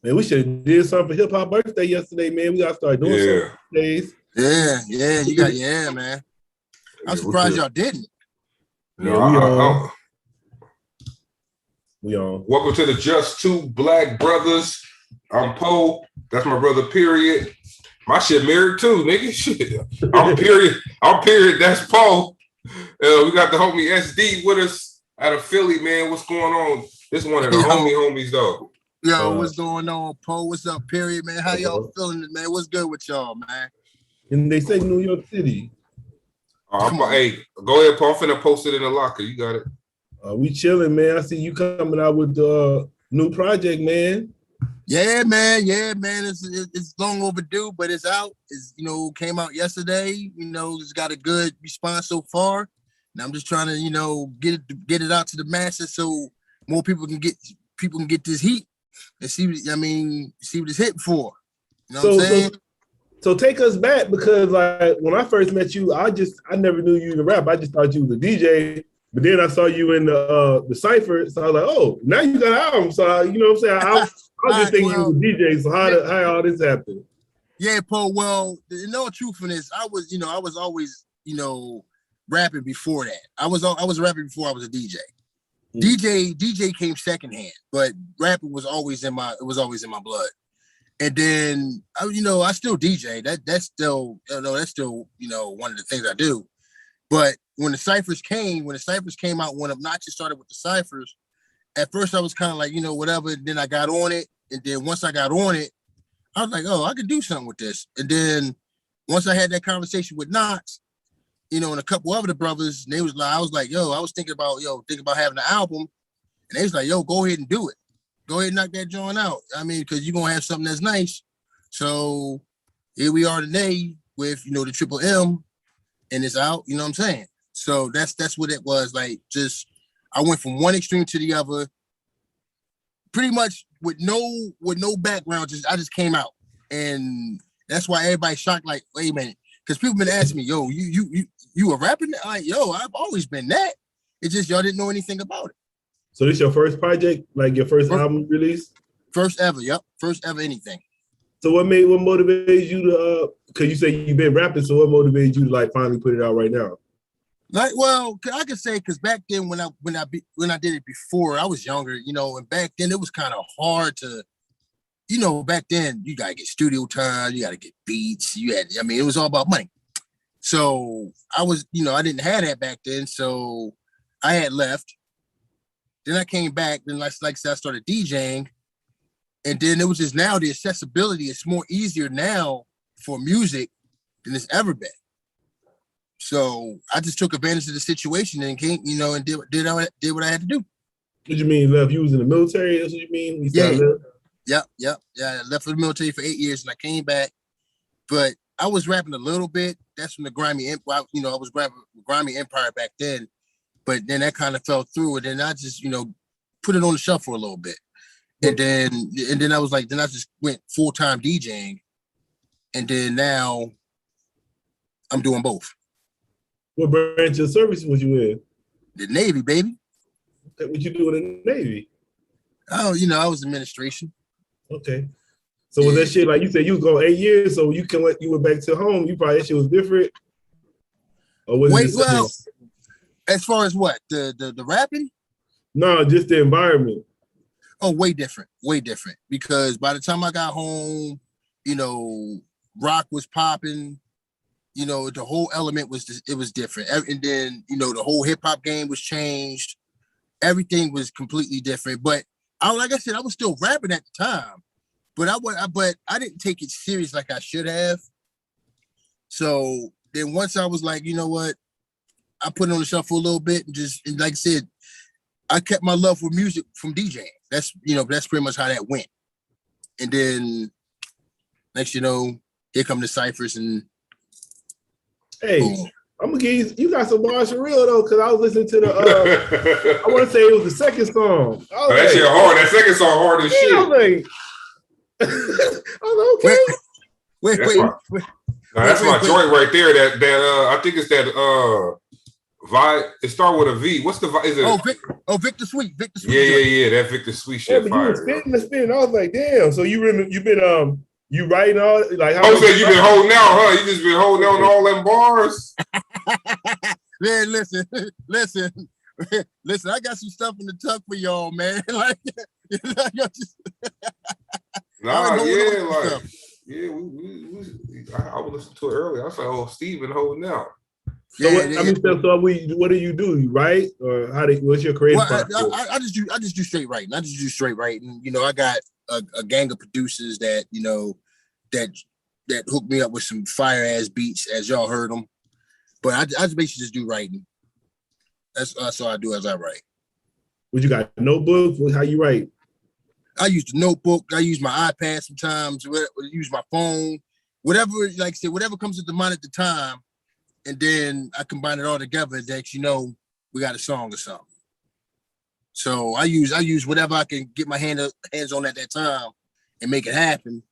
Man, we should have did something for hip hop birthday yesterday, man. We gotta start doing something days. Yeah, man. I'm surprised y'all didn't. Yeah, we on. Welcome to the Just Two Black Brothers. I'm Poe. That's my brother, period. My shit married too, nigga. Shit. I'm period. That's Poe. We got the homie SD with us out of Philly, man. What's going on? This one of the homies, though. Yo, what's going on, Poe? What's up, period, man? How y'all feeling, man? What's good with y'all, man? And they say New York City. Hey, go ahead, Poe. I'm finna post it in the locker. You got it. We chilling, man. I see you coming out with the new project, man. Yeah, man. It's long overdue, but it's out. It's came out yesterday. It's got a good response so far. And I'm just trying to get it out to the masses so more people can get this heat and see what it's hitting for. You know what I'm saying? So take us back, because like when I first met you, I never knew you to rap. I just thought you was a DJ. But then I saw you in the Cypher, so I was like, oh, now you got an album. So you know what I'm saying? I was just thinking you was a DJ. So how all this happened? Yeah, Paul. Well, no truthfulness, I was always rapping before that. I was rapping before I was a DJ. DJ came secondhand, but rapping was always in my blood. And then I still DJ. That's still one of the things I do. But when the ciphers came out, when Obnoxious started with the ciphers, at first I was kind of like, whatever. And then I got on it. And then once I got on it, I was like, oh, I could do something with this. And then once I had that conversation with Knox, and a couple other brothers, and I was like, yo, I was thinking about having an album. And they was like, yo, go ahead and do it. Go ahead and knock that joint out. I mean, because you're going to have something that's nice. So here we are today with, the Triple M. And it's out, you know what I'm saying? So that's what it was. Like, just I went from one extreme to the other, pretty much with no background. I just came out, and that's why everybody's shocked. Like, wait a minute, because people been asking me, yo, you a rapper? Like, yo, I've always been that. It's just y'all didn't know anything about it. So this your first project, like your first album release? First ever, yep. First ever anything. So what motivated you to? Because you say you've been rapping, so what motivated you to like finally put it out right now? Like, well, I could say because back then when I did it before, I was younger, and back then it was kind of hard to, back then you gotta get studio time, you gotta get beats, it was all about money. So I was, I didn't have that back then, so I had left. Then I came back, then like I said, I started DJing. And then it was just now the accessibility is more easier now for music than it's ever been. So I just took advantage of the situation and came, and did what I had to do. What you mean left? You was in the military? That's what you mean? Yeah. I left for the military for 8 years and I came back. But I was rapping a little bit. That's from the Grimy Empire. I was rapping Grimy Empire back then. But then that kind of fell through. And then I just, put it on the shelf for a little bit. And then I was like, then I just went full-time DJing. And then now I'm doing both. What branch of service was you in? The Navy, baby. What you doing in the Navy? Oh, I was administration. Okay. So was that shit, like you said, you was going 8 years, so you went back to home, you probably, that shit was different? Or was as far as what? The rapping? No, just the environment. Oh, way different. Because by the time I got home, rock was popping. The whole element was different. And then, the whole hip hop game was changed. Everything was completely different. But like I said, I was still rapping at the time, but I didn't take it serious like I should have. So then once I was like, you know what, I put it on the shelf for a little bit and like I said, I kept my love for music from DJing. That's pretty much how that went. And then next, here come the ciphers and hey, boom. I'm gonna give you got some bars for real though, because I was listening to the I want to say it was the second song. That shit hard. That second song hard as shit. I was like, okay. Wait. That's my joint right there. That I think it's that It started with a V. What's the is it? Victor Sweet. Victor Sweet. Yeah. That Victor Sweet shit. Yeah, but you was spitting. I was like, damn. So you been you writing all like how? I said you been holding out, huh? You just been holding on all them bars. Man, listen. I got some stuff in the tuck for y'all, man. Like, I would listen to it earlier. I was like, oh, Steve been holding out. So what do you do? You write or what's your creative process? I just do straight writing. You know, I got a gang of producers that, you know, that hooked me up with some fire ass beats, as y'all heard them. But I just basically just do writing. That's all I do as I write. What you got? Notebook? How you write? I use the notebook. I use my iPad sometimes. I use my phone. Whatever, like I said, whatever comes to the mind at the time. And then I combine it all together that, you know, we got a song or something. So I use whatever I can get my hands on at that time and make it happen.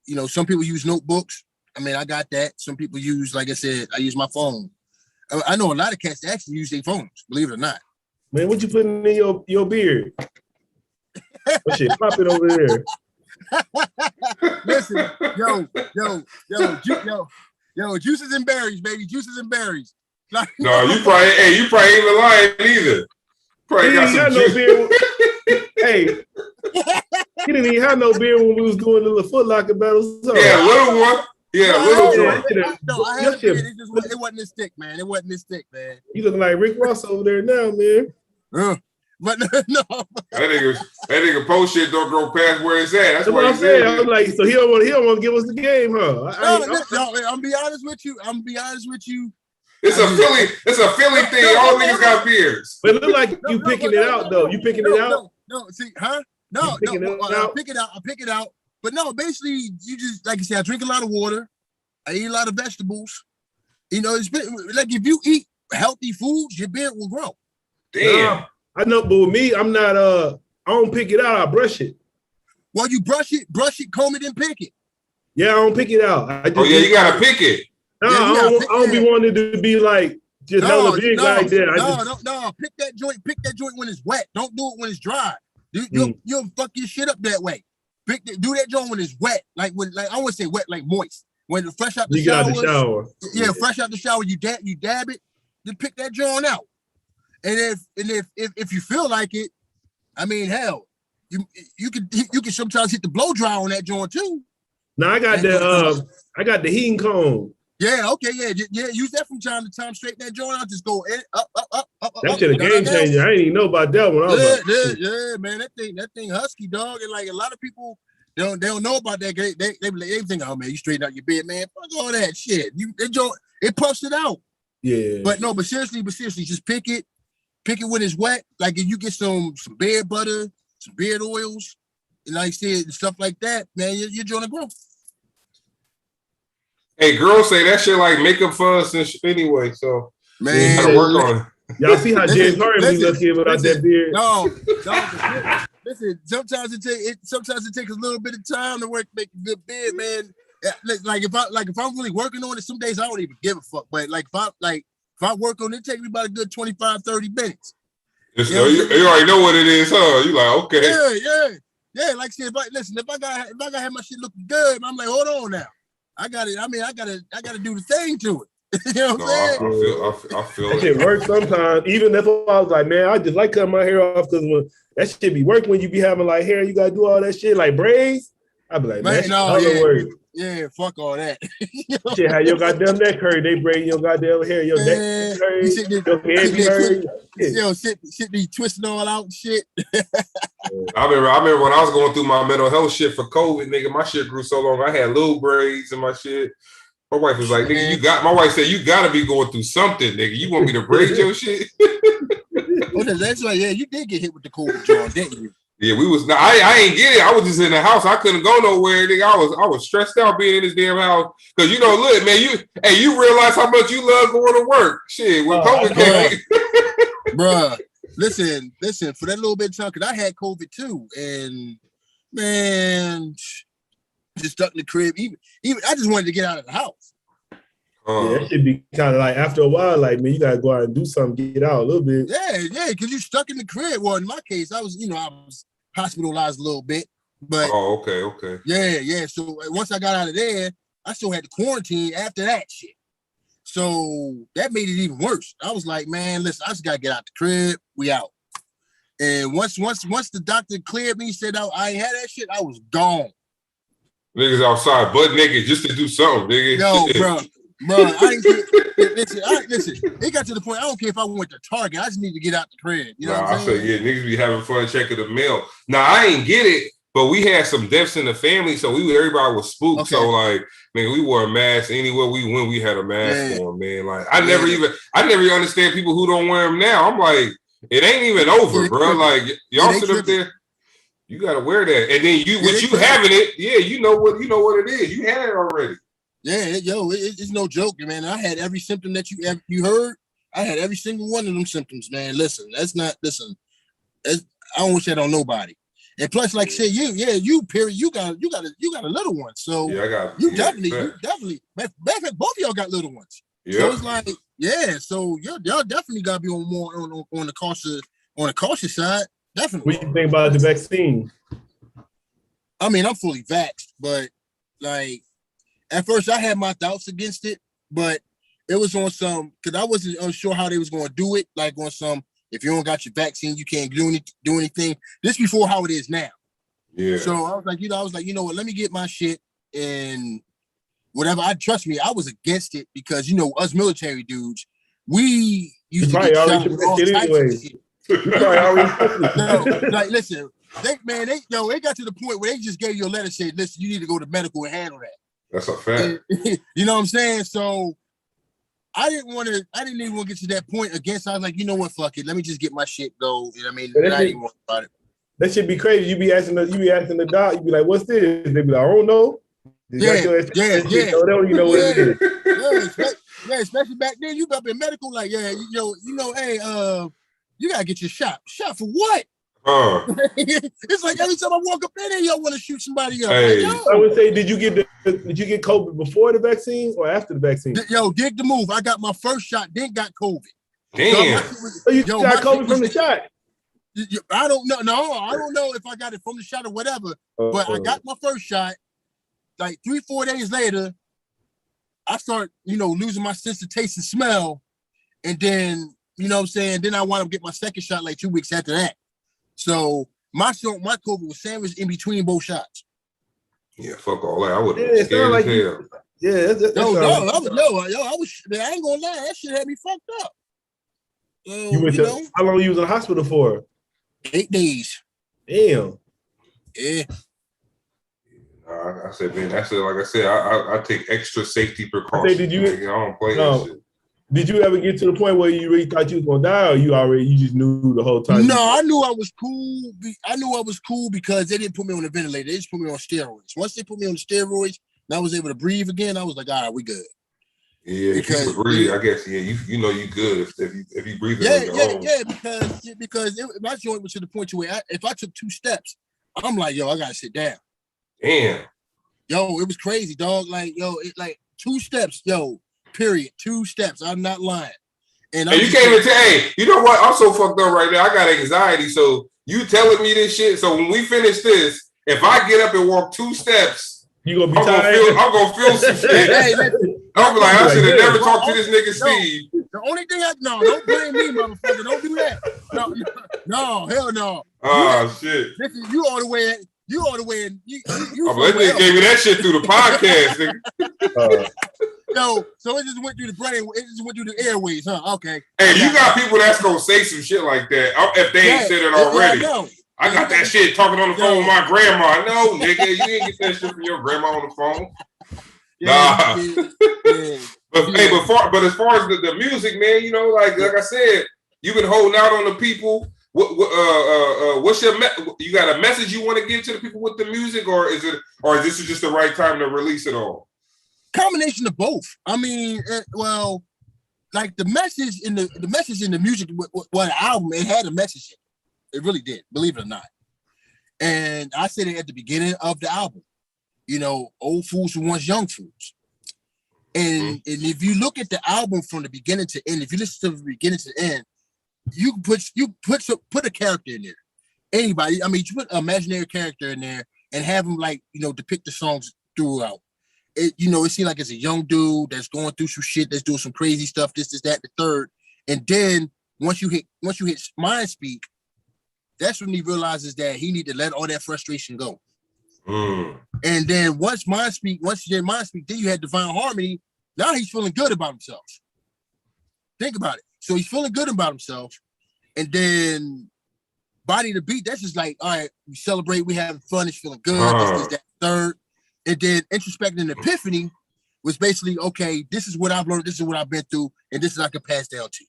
You know, some people use notebooks. I mean, I got that. Some people use, like I said, I use my phone. I know a lot of cats that actually use their phones, believe it or not. Man, what you putting in your beard? What shit popping over there? Listen, juices and berries, baby. Juices and berries. Like, no, you probably ain't even lying either. Probably got some juice. No beard. Hey, he didn't even have no beard when we was doing the Foot Locker battles. So. Yeah, little one. Yeah, little one. No, I had a beard. It wasn't this thick, man. You looking like Rick Ross over there now, man. But no. That nigga post shit don't grow past where it's at. That's what I'm saying. I was like, so he don't want to give us the game, huh? I'm be honest with you. It's a Philly thing. All niggas got beards. But it look like you picking it out though. You picking it out? No, see, huh? No. I pick it out. But no, basically, you just, like you said, I drink a lot of water. I eat a lot of vegetables. You know, it's like if you eat healthy foods, your beard will grow. Damn. I know, but with me, I'm not. I don't pick it out. I brush it. Well, you brush it, comb it, and pick it. Yeah, I don't pick it out. You gotta pick it. No, I don't be wanting it to be like just hella big like that. No. Pick that joint when it's wet. Don't do it when it's dry. You'll fuck your shit up that way. Do that joint when it's wet, like I would say wet, like moist. When it's fresh out the shower. You get out the shower. Yeah, fresh out the shower. You dab it. Then pick that joint out. And if you feel like it, I mean, hell, you can sometimes hit the blow dry on that joint too. Now I got the heating cone. Yeah, okay, yeah. Use that from time to time. Straighten that joint out. Just go up. That shit a game changer. I didn't even know about that one. Yeah, man. That thing husky, dog. And like a lot of people, they don't know about that. They think, oh man, you straighten out your beard, man. Fuck all that shit. It puffs it out. Yeah. But seriously, just pick it. Pick it when it's wet. Like if you get some beard butter, some beard oils, and like I said, stuff like that, man, you're going to grow. Hey, girls say that shit like makeup for us and shit anyway. So man, you gotta work on it. Y'all see how James Harden be looking without that beard? No, listen. Sometimes it takes a little bit of time to make a good beard, man. Like if I'm really working on it, some days I don't even give a fuck. But like if I work on it, it takes me about a good 25, 30 minutes. You already know what it is, huh? You like, okay. Yeah. Like I said, if I gotta have my shit looking good, I'm like, hold on now. I gotta do the thing to it. You know what I'm saying? I feel that shit works sometimes. Even if I was like, man, I just like cutting my hair off because when that shit be working when you be having like hair, you gotta do all that shit like braids. I'd be like, man, work. Yeah, fuck all that. Shit, how your goddamn neck hurt? They braid your goddamn hair. Your neck hurt. Your head be hurt. Shit be twisting all out and shit. I remember when I was going through my mental health shit for COVID, nigga, my shit grew so long. I had little braids and my shit. My wife was like, nigga, my wife said, you gotta be going through something, nigga. You want me to braid your shit? That's right. Yeah, you did get hit with the COVID, John, didn't you? Yeah, we was. I ain't get it. I was just in the house. I couldn't go nowhere. Nigga, I was stressed out being in this damn house. Cause you know, look, man, you realize how much you love going to work. Shit, when COVID came, bruh. Listen. For that little bit of time, cause I had COVID too, and man, just stuck in the crib. Even I just wanted to get out of the house. Yeah, that should be kind of like after a while, like, man, you gotta go out and do something, get out a little bit. Yeah, because you stuck in the crib. Well, in my case, I was hospitalized a little bit, but okay. Yeah. So once I got out of there, I still had to quarantine after that shit. So that made it even worse. I was like, man, listen, I just gotta get out the crib. We out. And once the doctor cleared me, said I ain't had that shit, I was gone. Niggas outside butt naked just to do something, nigga. Yo, bro, I ain't listen. It got to the point. I don't care if I went to Target. I just need to get out the crib. You know what I'm saying? I said, yeah, niggas be having fun checking the mail. Now I ain't get it, but we had some deaths in the family, so everybody was spooked. Okay. So like, man, we wore a mask anywhere we went. We had a mask on, man. Like I never even understand people who don't wear them now. I'm like, it ain't even over, bro. Like y'all sit up there. You gotta wear that, and then you having it, you know what it is. You had it already. Yeah, it's no joke, man. I had every symptom that you heard. I had every single one of them symptoms, man. Listen, I don't wish that on nobody. And plus, like I said, you got a little one, so I got you definitely. Matter of fact, both of y'all got little ones. Yeah. So it's like, so y'all definitely gotta be on the cautious side. Definitely. What do you think about the vaccine? I mean, I'm fully vaxxed, but like at first I had my doubts against it, but it was on some because I wasn't unsure how they was going to do it. Like on some, if you don't got your vaccine, you can't do anything. This before how it is now. Yeah. So I was like, you know what? Let me get my shit and whatever. Trust me, I was against it because us military dudes, we used to get shot with all types of shit. No, like listen, they got to the point where they just gave you a letter saying, listen, you need to go to medical and handle that. That's a fact. You know what I'm saying? So I didn't even want to get to that point again. So I was like, you know what, fuck it. Let me just get my shit go. You know what I mean? I didn't even worry about it. That should be crazy. You be asking the doc, you be like, what's this? They be like, I don't know. Yeah. They don't even know what it is. Yeah, especially back then, you up in medical, like, hey, you gotta get your shot. Shot for what? It's like every time I walk up in there, y'all want to shoot somebody up. Hey, like, I would say, did you get COVID before the vaccine or after the vaccine? Dig the move. I got my first shot, then got COVID. Damn. So you got COVID from the shot? I don't know. No, I don't know if I got it from the shot or whatever. But I got my first shot. Like 3-4 days later, I start, losing my sense of taste and smell, and then. You know what I'm saying? Then I wound up getting my second shot like 2 weeks after that. So my COVID was sandwiched in between both shots. Yeah, fuck all that. I would have been scared as hell. I ain't gonna lie, that shit had me fucked up. How long you was in the hospital for? 8 days. Damn. Yeah. I said, man, that's it. Like I said, I take extra safety precautions. I don't play that shit. Did you ever get to the point where you really thought you was gonna die, or you just knew the whole time? No, I knew I was cool. I knew I was cool because they didn't put me on the ventilator. They just put me on steroids. Once they put me on the steroids, and I was able to breathe again, I was like, all right, we good. Yeah, because, if you can breathe, I guess. Yeah, you know you good if you breathe. Because my joint was to the point where if I took 2 steps, I'm like, I gotta sit down. Damn. It was crazy, dog. Like, 2 steps, period. 2 steps. I'm not lying. And you can't even tell. Hey, you know what? I'm so fucked up right now. I got anxiety. So you telling me this shit. So when we finish this, if I get up and walk 2 steps, you gonna be tired. I'm gonna feel some shit. I'm like, I should have never talked to this nigga Steve. The only thing don't blame me, motherfucker. Don't do that. No, hell no. Oh shit. Listen, you all the way. You. That nigga gave me that shit through the podcast, nigga. So it just went through the brain. It just went through the airways, huh? Okay. Hey, you got people that's gonna say some shit like that if they ain't said it already. I got that shit talking on the phone with my grandma. No, nigga, you didn't get that shit from your grandma on the phone. But as far as the music, man, like I said, you've been holding out on the people. What's you got a message you want to give to the people with the music, or is this just the right time to release it all? Combination of both. I mean, like the message in the music, the album, it had a message in it. It really did, believe it or not. And I said it at the beginning of the album. Old fools who once young fools. And if you look at the album from the beginning to end, if you listen to the beginning to end, you put a character in there. Anybody, I mean, you put an imaginary character in there and have them like, depict the songs throughout. It seems like it's a young dude that's going through some shit, that's doing some crazy stuff, this, that, the third. And then once you hit Mind Speak, that's when he realizes that he need to let all that frustration go. And then once you did Mind Speak, then you had Divine Harmony. Now he's feeling good about himself. Think about it. So he's feeling good about himself. And then Body to Beat, that's just like, all right, we celebrate, we having fun, it's feeling good, this, that, third. And then Introspect and Epiphany was basically, okay, this is what I've learned, this is what I've been through, and this is what I can pass down to you.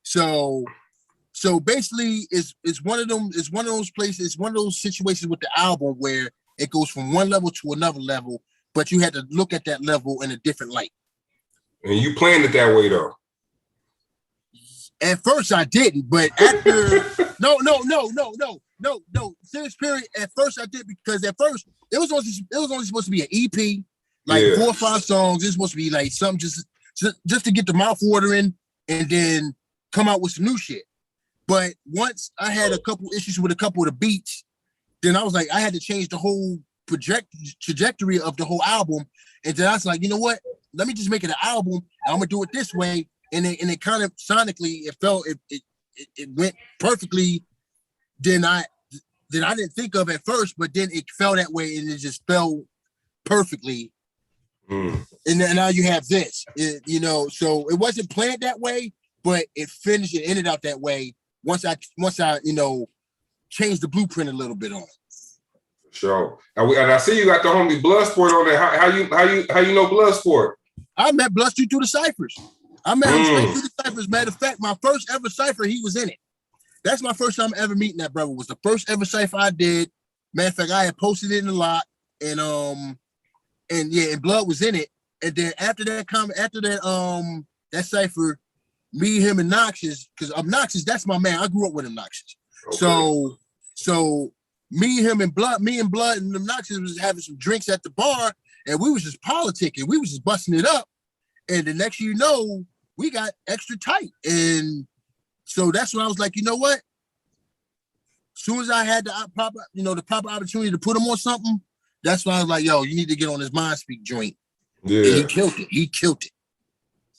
So basically it's one of those places, it's one of those situations with the album where it goes from one level to another level, but you had to look at that level in a different light. And you planned it that way though. At first I didn't, but after no. Serious period. At first I did, because at first it was only supposed to be an EP, like 4 or 5 songs. It's supposed to be like something just to get the mouth watering and then come out with some new shit. But once I had a couple issues with a couple of the beats, then I was like, I had to change the whole trajectory of the whole album. And then I was like, you know what? Let me just make it an album. And I'm gonna do it this way. And it kind of sonically, it went perfectly. Then I didn't think of at first, but then it fell that way, and it just fell perfectly. And then now you have this, so it wasn't planned that way, but it finished and ended out that way once I changed the blueprint a little bit on it. Sure. And I see you got the homie Bloodsport on there. How you know Bloodsport? I met Bloodsport through the ciphers. I met him straight through the ciphers. Matter of fact, my first ever cipher, he was in it. That's my first time ever meeting that brother. Was the first ever cipher I did. Matter of fact, I had posted it in a lot, and Blood was in it. And then after that cipher, me, him, and Noxious, because Obnoxious, that's my man. I grew up with Obnoxious. Okay. So me, him, and Blood, and Obnoxious was having some drinks at the bar, and we was just politicking. We was just busting it up. And the next you know, we got extra tight. And so that's when I was like, you know what? As soon as I had the proper opportunity to put him on something, that's when I was like, yo, you need to get on this Mind Speak joint. Yeah. And he killed it.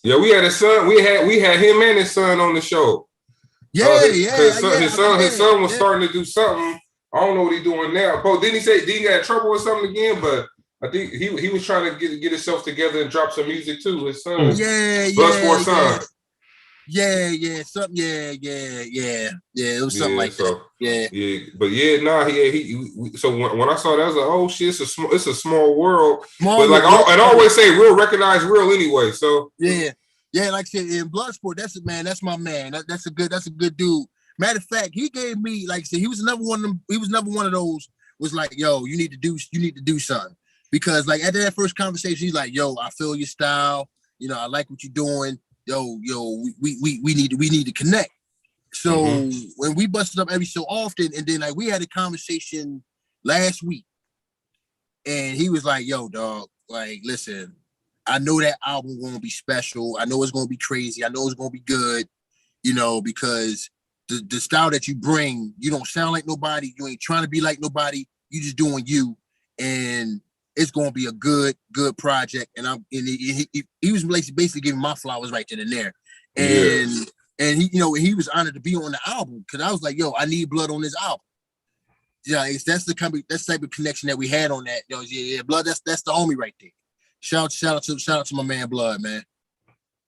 Yeah, we had his son. We had him and his son on the show. His son was starting to do something. I don't know what he's doing now. But didn't he got in trouble with something again? But I think he was trying to get himself together and drop some music too. His son, Bloodsport son. Something. It was something like that. So when I saw that, I was like, oh shit, it's a small world. But like I always say, real recognize real anyway. So like I said, in Bloodsport, that's my man. That's a good dude. Matter of fact, he gave me, like I said, he was never one of those. Was like, yo, you need to do something. Because like after that first conversation, he's like, yo, I feel your style. I like what you're doing. Yo, we need to connect. So when we busted up every so often, and then like we had a conversation last week, and he was like, yo, dog, like, listen, I know that album gonna be special. I know it's gonna be crazy. I know it's gonna be good, because the style that you bring, you don't sound like nobody. You ain't trying to be like nobody. You just doing you. And it's gonna be a good project, and he was basically giving my flowers right then and there, and he was honored to be on the album, because I was like, yo, I need Blood on this album. Yeah, that's the type of connection that we had on that. Blood, that's the homie right there. Shout out to my man Blood, man.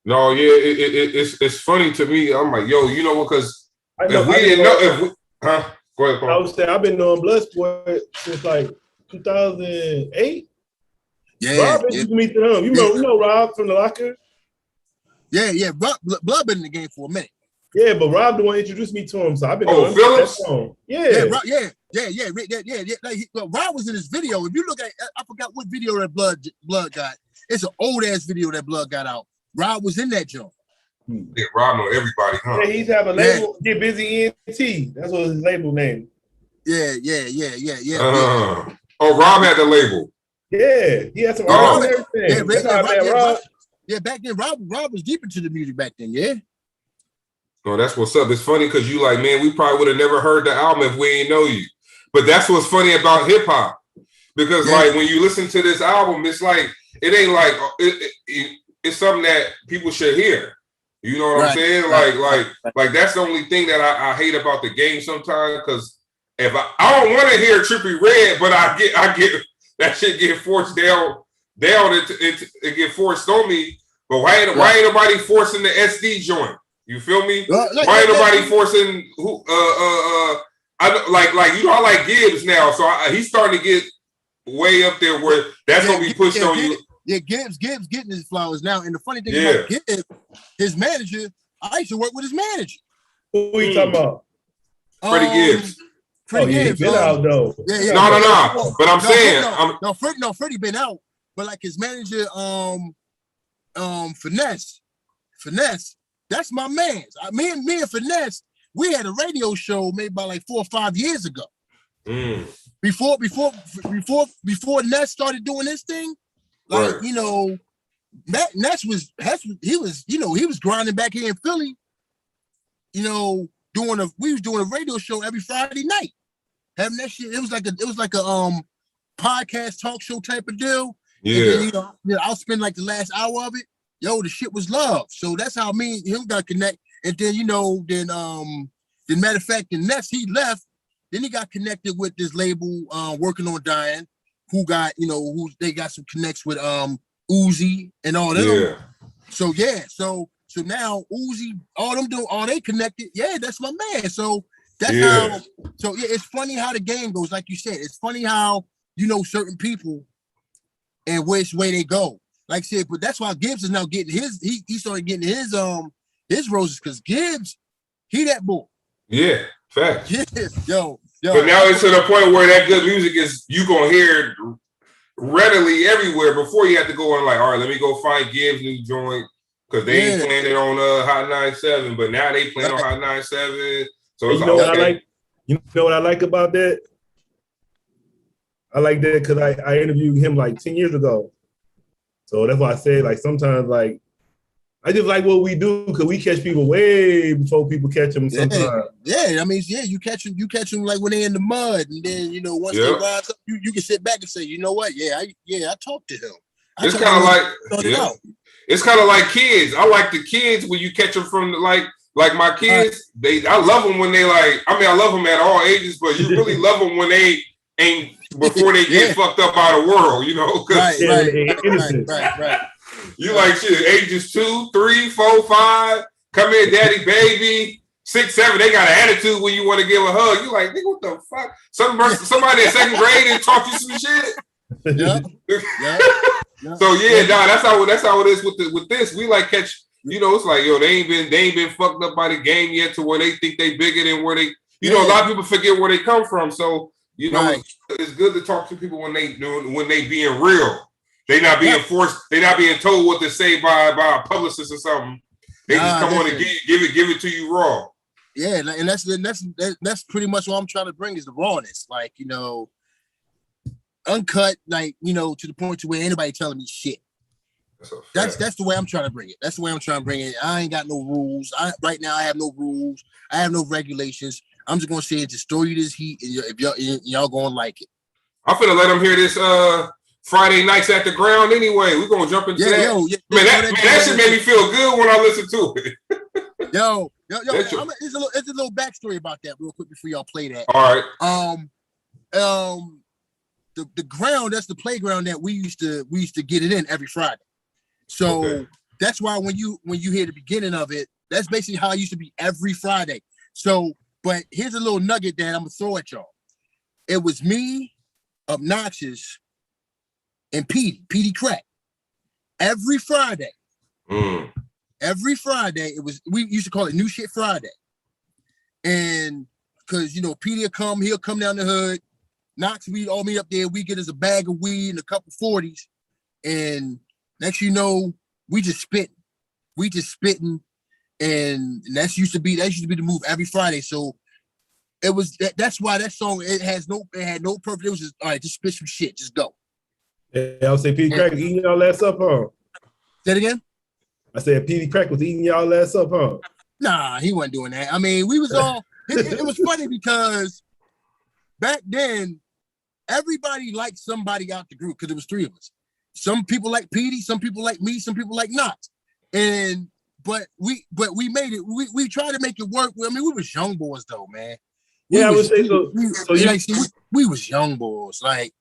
No, it's funny to me. I'm like, yo, because if we didn't know, go ahead, Paul. I would say I've been knowing Bloodsport since like 2008. Rob introduced me to him. You know Rob from the Locker? Yeah. Blood been in the game for a minute. Yeah, but Rob the one introduced me to him, so I've been knowing Phillips? Yeah. Rob was in this video. If you look at, I forgot what video that Blood got. It's an old ass video that Blood got out. Rob was in that joint. Yeah, Rob know everybody, huh? Yeah, he's have a label. Get Busy ENT. That's what his label name. Yeah. Oh, Rob had the label. Yeah, he had some Oh. artists and everything. That's how I met Rob. Yeah, back then Rob was deep into the music back then. Yeah. Oh, that's what's up. It's funny because you like, man, we probably would have never heard the album if we ain't know you. But that's what's funny about hip hop. Because like when you listen to this album, it's like it ain't like it's something that people should hear. You know what I'm saying? Like that's the only thing that I hate about the game sometimes. Because if I don't want to hear Trippie Redd, but I get that shit get forced down. It get forced on me. But why ain't nobody forcing the SD joint? You feel me? Why ain't nobody forcing who? I like Gibbs now, so he's starting to get way up there where that's gonna be pushed on you. Yeah, Gibbs getting his flowers now. And the funny thing about Gibbs, his manager, I used to work with his manager. Who are you talking about? Freddie Gibbs. Freddie Gibbs been out though. Yeah. No. But I'm saying, Freddie been out. But like his manager, Finesse, that's my man. Me and Finesse, we had a radio show made about like 4 or 5 years ago. Before Ness started doing this thing, like you know, Ness was grinding back here in Philly. You know, we was doing a radio show every Friday night, having that shit. It was like a podcast talk show type of deal. Yeah. And then, I'll spend like the last hour of it. Yo, the shit was love. So that's how me and him got connected. And then, then matter of fact, the Ness, he left. Then he got connected with this label working on Dying, who got, who they got some connects with Uzi and all them. Yeah. So so now Uzi, all they connected. Yeah, that's my man. So that's how. So yeah, it's funny how the game goes. Like you said, it's funny how certain people and which way they go. Like I said, but that's why Gibbs is now getting his. He started getting his roses because Gibbs, he that boy. Yeah, fact. Yeah, yo. But now it's to the point where that good music is you gonna hear it readily everywhere. Before you have to go on like, all right, let me go find Gibbs' new joint because they ain't playing it on Hot 97, but now they playing on Hot 97. So it's You know what I like about that? I like that because I interviewed him like 10 years ago. So that's why I say like sometimes like I just like what we do because we catch people way before people catch them sometimes. Yeah, I mean, you catch them like when they in the mud, and then once they rise up, you can sit back and say, you know what? I talked to him. It's kind of like it's kind of like kids. I like the kids when you catch them from like my kids. I love them when they like. I mean, I love them at all ages, but you really love them when they ain't before they get fucked up by the world. Right. You like shit, ages 2, 3, 4, 5, come here, daddy, baby, 6, 7, they got an attitude when you want to give a hug. You like, nigga, what the fuck? Somebody in 2nd grade and taught you some shit. So that's how it is with this. We like catch, it's like, they ain't been fucked up by the game yet to where they think they bigger than where they, a lot of people forget where they come from. So, it's good to talk to people when they being real. They not being forced. They not being told what to say by a publicist or something. They just come on and give it to you raw. Yeah, and that's pretty much what I'm trying to bring is the rawness, like uncut, like to the point to where anybody telling me shit. That's the way I'm trying to bring it. That's the way I'm trying to bring it. I ain't got no rules. Right now I have no rules. I have no regulations. I'm just gonna say just throw you this heat, and if y'all gonna like it. I'm finna let them hear this. Friday nights at the ground anyway. We're gonna jump into that. That shit made me feel good when I listened to it. It's a little backstory about that real quick before y'all play that. All right. The ground, that's the playground that we used to get it in every Friday. So that's why when you hear the beginning of it, that's basically how it used to be every Friday. So, but here's a little nugget that I'm gonna throw at y'all. It was me, Obnoxious, and Petey Crack. Every Friday. Every Friday, we used to call it New Shit Friday. And because Petey he'll come down the hood, Knox, we all meet up there, we get us a bag of weed and a couple 40s. And next we just spitting. And that used to be the move every Friday. So that's why that song had no purpose. It was just all right, just spit some shit, just go. Yeah, I would say Petey Crack was eating y'all ass up, huh? Say it again? I said Petey Crack was eating y'all ass up, huh? Nah, he wasn't doing that. I mean, we was all, it was funny because back then, everybody liked somebody out the group because it was three of us. Some people like Petey, some people like me, some people like not. But we made it. We tried to make it work. I mean, we was young boys though, man. I would say so. We was young boys, like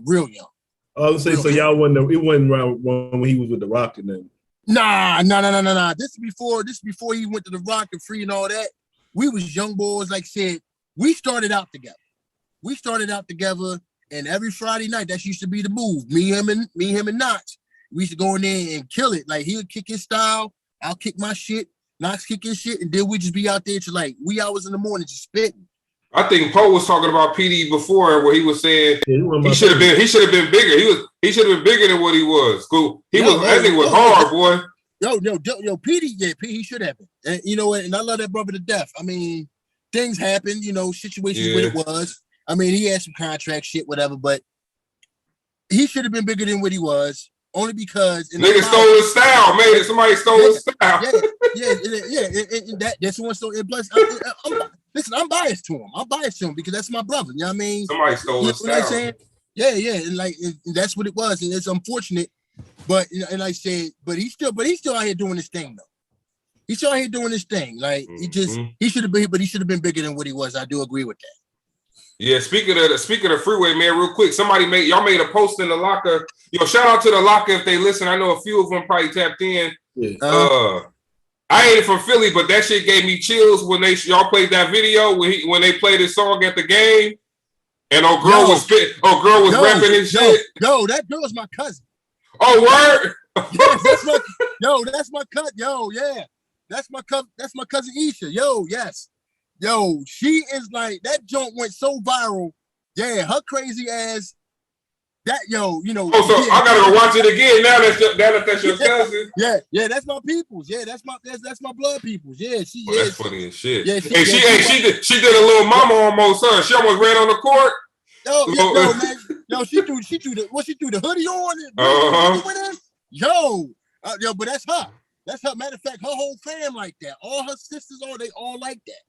real young. I would say so. Y'all wasn't. It wasn't around when he was with the Rock and them. Nah. This is before he went to the Rock and Free and all that. We was young boys. Like I said, we started out together. And every Friday night, that used to be the move. Me, him, and Notch. We used to go in there and kill it. Like he would kick his style, I'll kick my shit, Notch kick his shit, and then we just be out there to like wee hours in the morning just spitting. I think Poe was talking about PD before, where he was saying he should have been bigger. He should have been bigger than what he was. Cool. That nigga was hard, boy. Yo, Petey, he should have been. And you know what? And I love that brother to death. I mean, things happen, situations when it was. I mean, he had some contract shit, whatever, but he should have been bigger than what he was, only because nigga stole his style, man. Somebody stole his style. And that's one. So plus, listen, I'm biased to him because that's my brother. You know what I mean? Somebody stole his style. What I'm saying? Yeah, and that's what it was, and it's unfortunate. But and I said, but he's still out here doing his thing though. He's still out here doing his thing. Like he should have been bigger than what he was. I do agree with that. Yeah, speaking of the freeway, man, real quick, y'all made a post in the locker. Yo, shout out to the locker if they listen. I know a few of them probably tapped in. Yeah. I ain't from Philly, but that shit gave me chills when y'all played that video when they played this song at the game, and girl was rapping his shit. Yo, that girl's my cousin. Oh, word. Yes, that's my cousin. Yo, yeah, that's my cousin Isha. Yo, yes. Yo, she is like, that joint went so viral. Yeah, her crazy ass. That, Oh, so I gotta go watch it again now that that's your cousin. Yeah, that's my peoples. Yeah, that's my blood peoples. Yeah, that's funny as shit. Yeah, she did a little mama almost, huh? She almost ran on the court. Yo, man. Yo, she threw the hoodie on it. Yo, but that's her. That's her. Matter of fact, her whole fam like that. All her sisters, they all like that.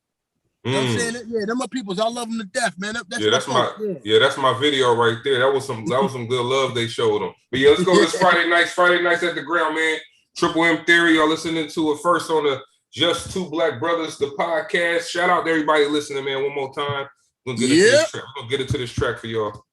You know what I'm saying? Yeah, them are peoples. I love them to death, man. That's my video right there. That was some good love they showed them. But yeah, let's go to this Friday nights at the ground, man. Triple M Theory, y'all listening to it first on the Just Two Black Brothers, the podcast. Shout out to everybody listening, man. One more time. We're gonna get into this track for y'all.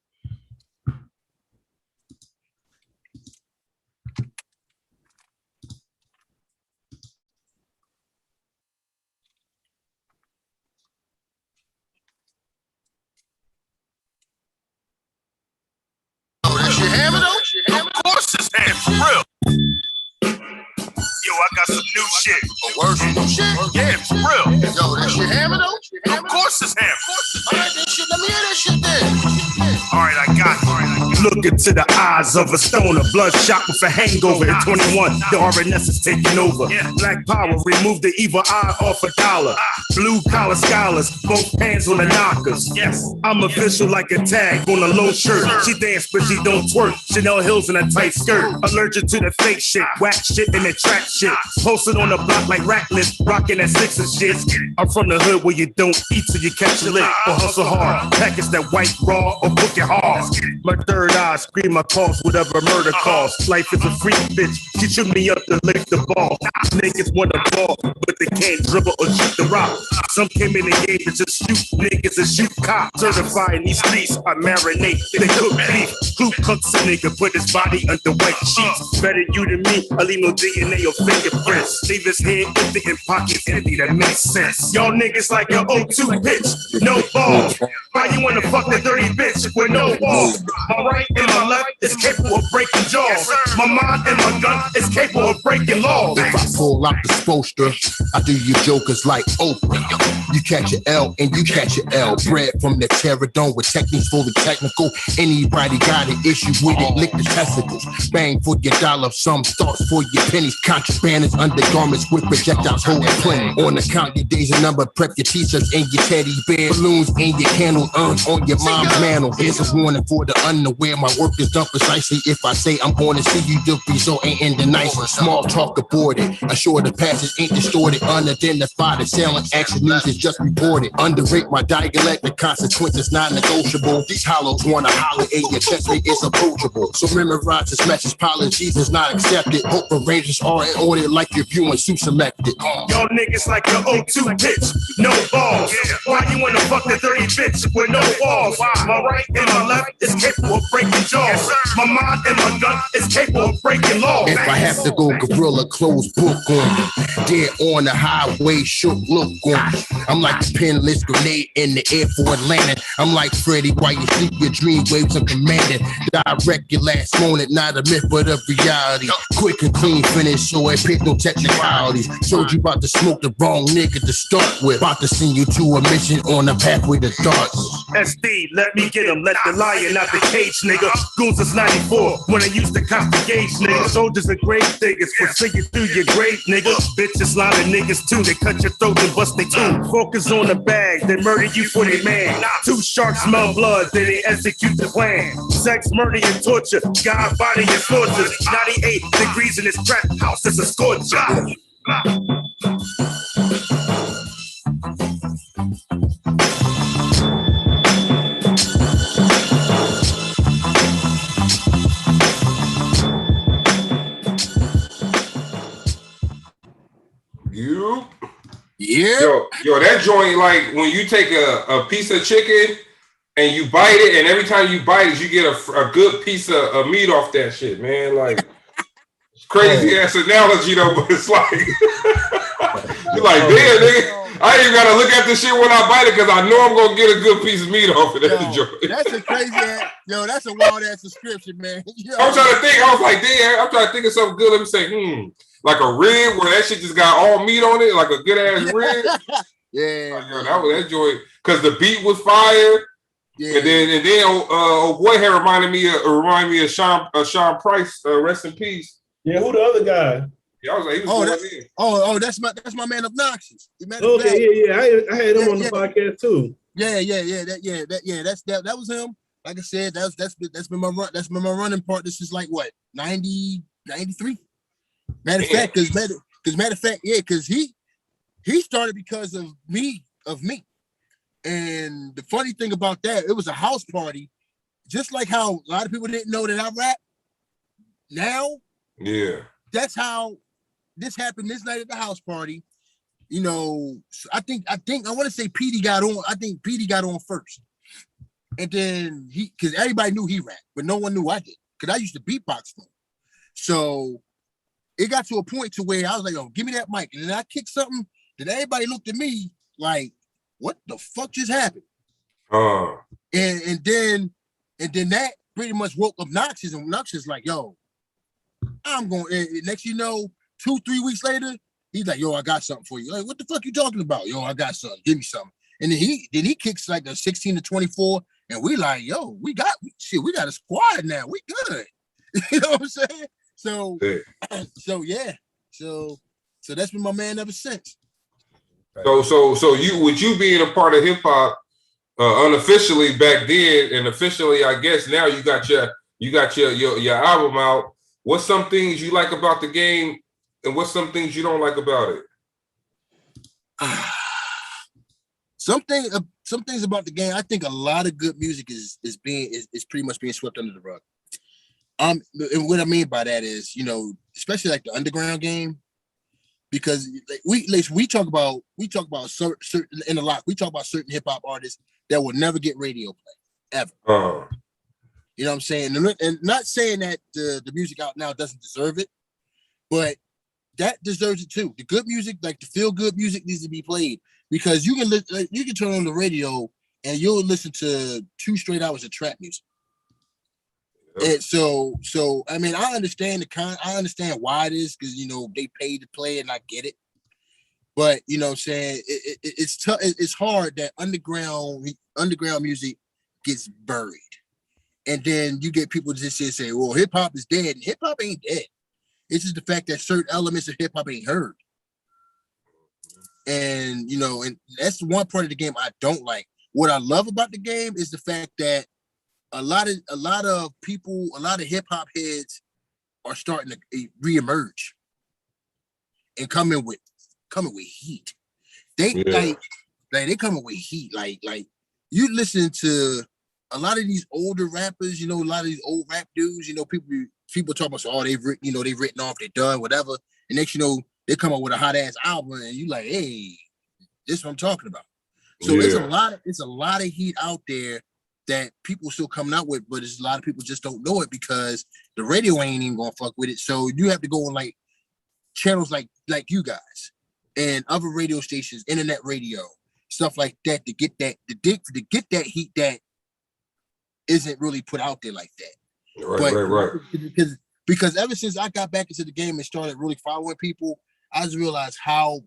Of course it's ham, for real. Yo, I got some new shit. Word some new shit? Yeah, for real. Yo, that shit hammer though? Of course it's ham. All right, then shit. Let me hear that shit then. All right, I got it. Look into the eyes of a stoner, bloodshot with a hangover. At 21, the RNS is taking over. Black power, remove the evil eye off a dollar. Blue collar scholars, both hands on the knockers. Yes, I'm official like a tag on a low shirt. She dance, but she don't twerk. Chanel Hills in a tight skirt. Allergic to the fake shit, whack shit and the trap shit. Posted on the block like Ratcliffe, rocking that six and shit. I'm from the hood where you don't eat till you catch a lick or hustle hard. Package that white raw or cook it hard. My third eye scream, I cause whatever murder costs. Life is a freak bitch. She took me up to lick the ball. Niggas want to ball, but they can't dribble or shoot the rock. Some came in the game to just shoot niggas and shoot cops. Certified in these streets, I marinate, they cook beef. Who cooks a nigga, put his body under white sheets? Better you than me, I leave no DNA or fingerprints. Leave his head empty and pockets empty, that makes sense. Y'all niggas like your O2 pitch, no ball. Why you wanna fuck the dirty bitch with no ball? My right and my left is capable of breaking jaws. My mind and my gun is capable of breaking laws. If I pull out the poster, I do you jokers like Oprah. You catch an L and you catch an L. Bred from the Terror Dome with techniques fully technical. Anybody got an issue with it, lick the testicles. Bang for your dollar, some thoughts for your pennies. Contraband is undergarments with projectiles holding plenty. On account your days and number, prep your t-shirts and your teddy bear. Balloons and your candle earned on your mom's mantle. Here's a warning for the unaware. My work is done for precisely if I say I'm going to see you, the result ain't ending nice. Small talk aborted. Assure the passage ain't distorted. Unidentified. The salient action news is just reported. Underrate my dialect. The consequences not negotiable. These hollows wanna holler in your chest rate is approachable. So memorize this message. Apologies is not accepted. Hope arrangements are in order like you're viewing Sue Selected. Y'all niggas like the O2 pitch, no balls. Why you wanna fuck the 30 bitch with no walls? My right and my left is capable of breaking jaws. My mind and my gun is capable of breaking laws. If I have to go gorilla, close book on you. Dead on the highway, shook look on you. I'm like the pinless grenade in the air for Atlanta. I'm like Freddy, while you sleep, your dream waves are commanding. Direct your last moment, not a myth but a reality. Quick and clean finish, so it pick no technicalities. Showed you about to smoke the wrong nigga to start with. About to send you to a mission on the pathway to darkness. SD, let me get him, let the lion out the cage, nigga. Goons is 94, when I used to cop the gauge, nigga. Soldiers are grave diggers, we'll see you through your grave, nigga. Bitches slime niggas too, they cut your throat and bust they too. Focus on the bag, they murder you for their man. Two sharks smell blood, then they execute the plan. Sex, murder, and torture, God, body, and torture. 98 degrees in this crack house, it's a scorcher. Yeah. Yo, that joint, like when you take a piece of chicken and you bite it, and every time you bite it, you get a good piece of meat off that shit, man. Like, it's crazy ass analogy though, but it's like you're like, damn, nigga, I ain't even gotta look at this shit when I bite it because I know I'm gonna get a good piece of meat off of that joint. That's a crazy ass, that's a wild ass description, man. I'm trying to think. I was like, damn, I'm trying to think of something good. Let me say, like a rib where that shit just got all meat on it, like a good ass rib. Yeah, like, that joint, because the beat was fire. Yeah, and then boy had reminded me of Sean Price, rest in peace. Yeah, who the other guy? Yeah, I was like, he was that's my man Obnoxious. Okay, yeah. I had him on the podcast too. That was him. Like I said, that's been my running part. This is like what 90, 93. Matter of fact, because he started because of me. And the funny thing about that, it was a house party, just like how a lot of people didn't know that I rap. Now, yeah, that's how this happened this night at the house party. I think I want to say Petey got on. I think Petey got on first, and then because everybody knew he rapped, but no one knew I did because I used to beatbox for him. So it got to a point to where I was like, "Oh, give me that mic," and then I kicked something. Then everybody looked at me like, "What the fuck just happened?" And then that pretty much woke Obnoxious, and Obnoxious like, "Yo, I'm going." And next, 2-3 weeks later, he's like, "Yo, I got something for you." Like, what the fuck you talking about? Yo, I got something. Give me something. And then he kicks like a 16 to 24, and we like, "Yo, we got a squad now. We good." You know what I'm saying? So that's been my man ever since. So you, with you being a part of hip hop, unofficially back then, and officially, I guess now you got your album out. What's some things you like about the game, and what's some things you don't like about it? Some things about the game. I think a lot of good music is pretty much being swept under the rug. And what I mean by that is, especially like the underground game, because we talk about certain in a lot. We talk about certain hip hop artists that will never get radio play ever. You know what I'm saying? And not saying that the music out now doesn't deserve it, but that deserves it too. The good music, like the feel good music, needs to be played because you can turn on the radio and you'll listen to 2 straight hours of trap music. And so I mean, I understand I understand why it is because they pay to play and I get it, but you know what I'm saying, it's tough. It's hard that underground music gets buried, and then you get people just say, "Well, hip hop is dead." Hip hop ain't dead. It's just the fact that certain elements of hip hop ain't heard, and and that's one part of the game I don't like. What I love about the game is the fact that a lot of people, a lot of hip hop heads are starting to reemerge and coming with heat. They like they coming with heat. Like you listen to a lot of these older rappers, a lot of these old rap dudes, people talk about, they've written off, they're done, whatever. And next, they come up with a hot ass album, and you like, hey, this is what I'm talking about. So it's a lot of heat out there that people still coming out with, but it's a lot of people just don't know it because the radio ain't even gonna fuck with it. So you have to go on like channels like you guys and other radio stations, internet radio, stuff like that to get that heat that isn't really put out there like that. Right. Because ever since I got back into the game and started really following people, I just realized how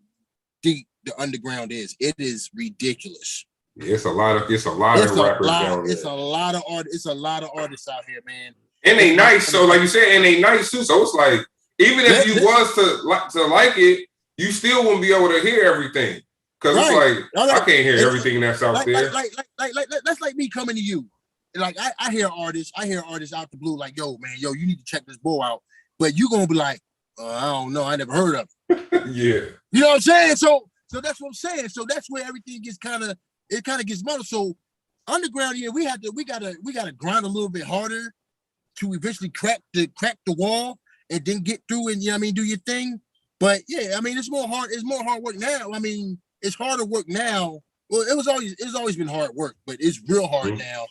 deep the underground is. It is ridiculous. Yeah, it's a lot of rappers down there. It's a lot of artists out here, man. And they nice, so like you said, and they nice too. So it's like, even if you was to like it, you still wouldn't be able to hear everything. Because it's like, I can't hear everything that's out there. Like that's like me coming to you. Like I hear artists out the blue, like, yo, man, you need to check this bull out. But you gonna be like, I don't know, I never heard of it. Yeah. You know what I'm saying? So that's what I'm saying. So that's where everything gets kind of gets muddled. So underground, we gotta grind a little bit harder to eventually crack the wall and then get through and do your thing. But yeah, it's more hard work now. It's harder work now. Well, it's always been hard work, but it's real hard now.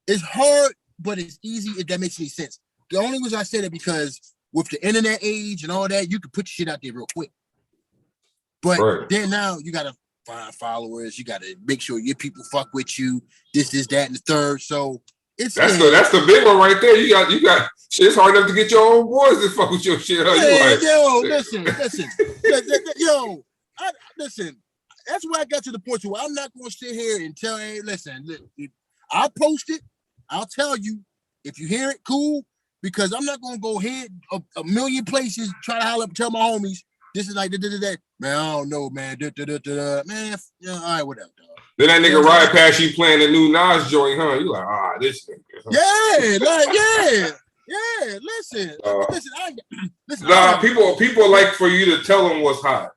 It's hard, but it's easy, if that makes any sense. The only reason I say that because with the internet age and all that, you can put your shit out there real quick. But then now you gotta find followers, you gotta make sure your people fuck with you, this, that, and the third. So that's the big one right there. You got shit. It's hard enough to get your own boys to fuck with your shit. Listen. Listen. That's where I got to the point where I'm not gonna sit here and tell, hey, listen, I'll post it. I'll tell you if you hear it, cool. Because I'm not gonna go hit a million places, try to holler up and tell my homies, this is like that. Man, I don't know, man. Man, all right, whatever, dog. Then that nigga ride past you playing the new Nas joint, huh? You like, this nigga. Huh? Yeah. Listen. People like for you to tell them what's hot.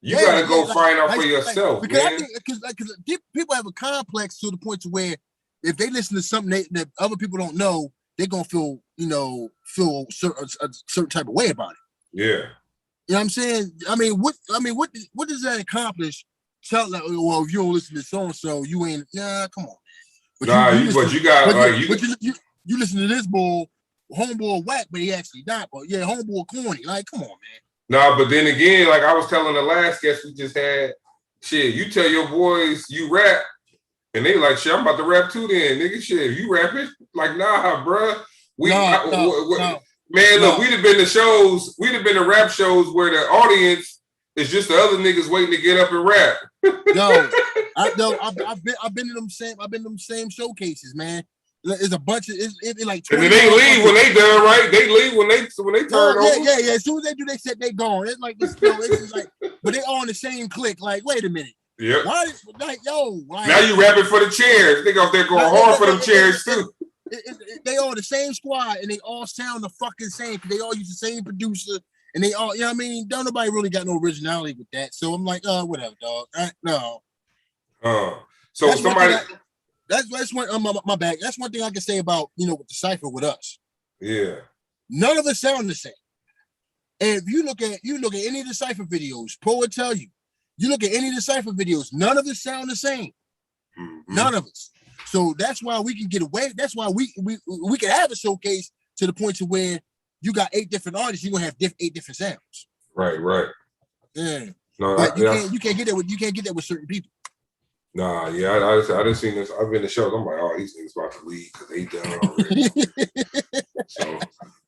You gotta go find out for yourself, because man. Because people have a complex to the point to where if they listen to something that other people don't know, they're gonna feel a certain type of way about it. Yeah. You know what I'm saying? What does that accomplish? Tell like, well, if you don't listen to so and so, you ain't. Nah, come on. But you listen to this bull, homeboy whack, but he actually not. But yeah, homeboy corny. Like, come on, man. Nah, but then again, like I was telling the last guest we just had, shit, you tell your boys you rap, and they like, shit, I'm about to rap too then, nigga. Shit, if you rapping, like, nah, bruh. Look, we'd have been to rap shows where the audience is just the other niggas waiting to get up and rap. I've been in them same showcases, man. It's a bunch of it's like. And then they leave when they done, right? They leave when they turn over. Yeah. As soon as they do, they said they gone. It's like it's just like, but they all in the same clique. Like, wait a minute. Yeah. Why? Now you rapping for the chairs. They go there going hard for them chairs too. They all the same squad and they all sound the fucking same. They all use the same producer and they all, don't nobody really got no originality with that. So I'm like, whatever, dog. No. So that's somebody. That's one. My bad. That's one thing I can say about with the cipher with us. Yeah. None of us sound the same. And if you look at any of the cipher videos, Poe will tell you. You look at any of the cipher videos, none of us sound the same. Mm-hmm. None of us. So that's why we can get away. That's why we can have a showcase to the point to where you got 8 different artists. You're gonna have 8 different sounds. Right. Yeah. No, but you can't get that with certain people. Nah, yeah, I didn't see this. I've been to shows. I'm like, oh, these niggas about to leave because they done already. So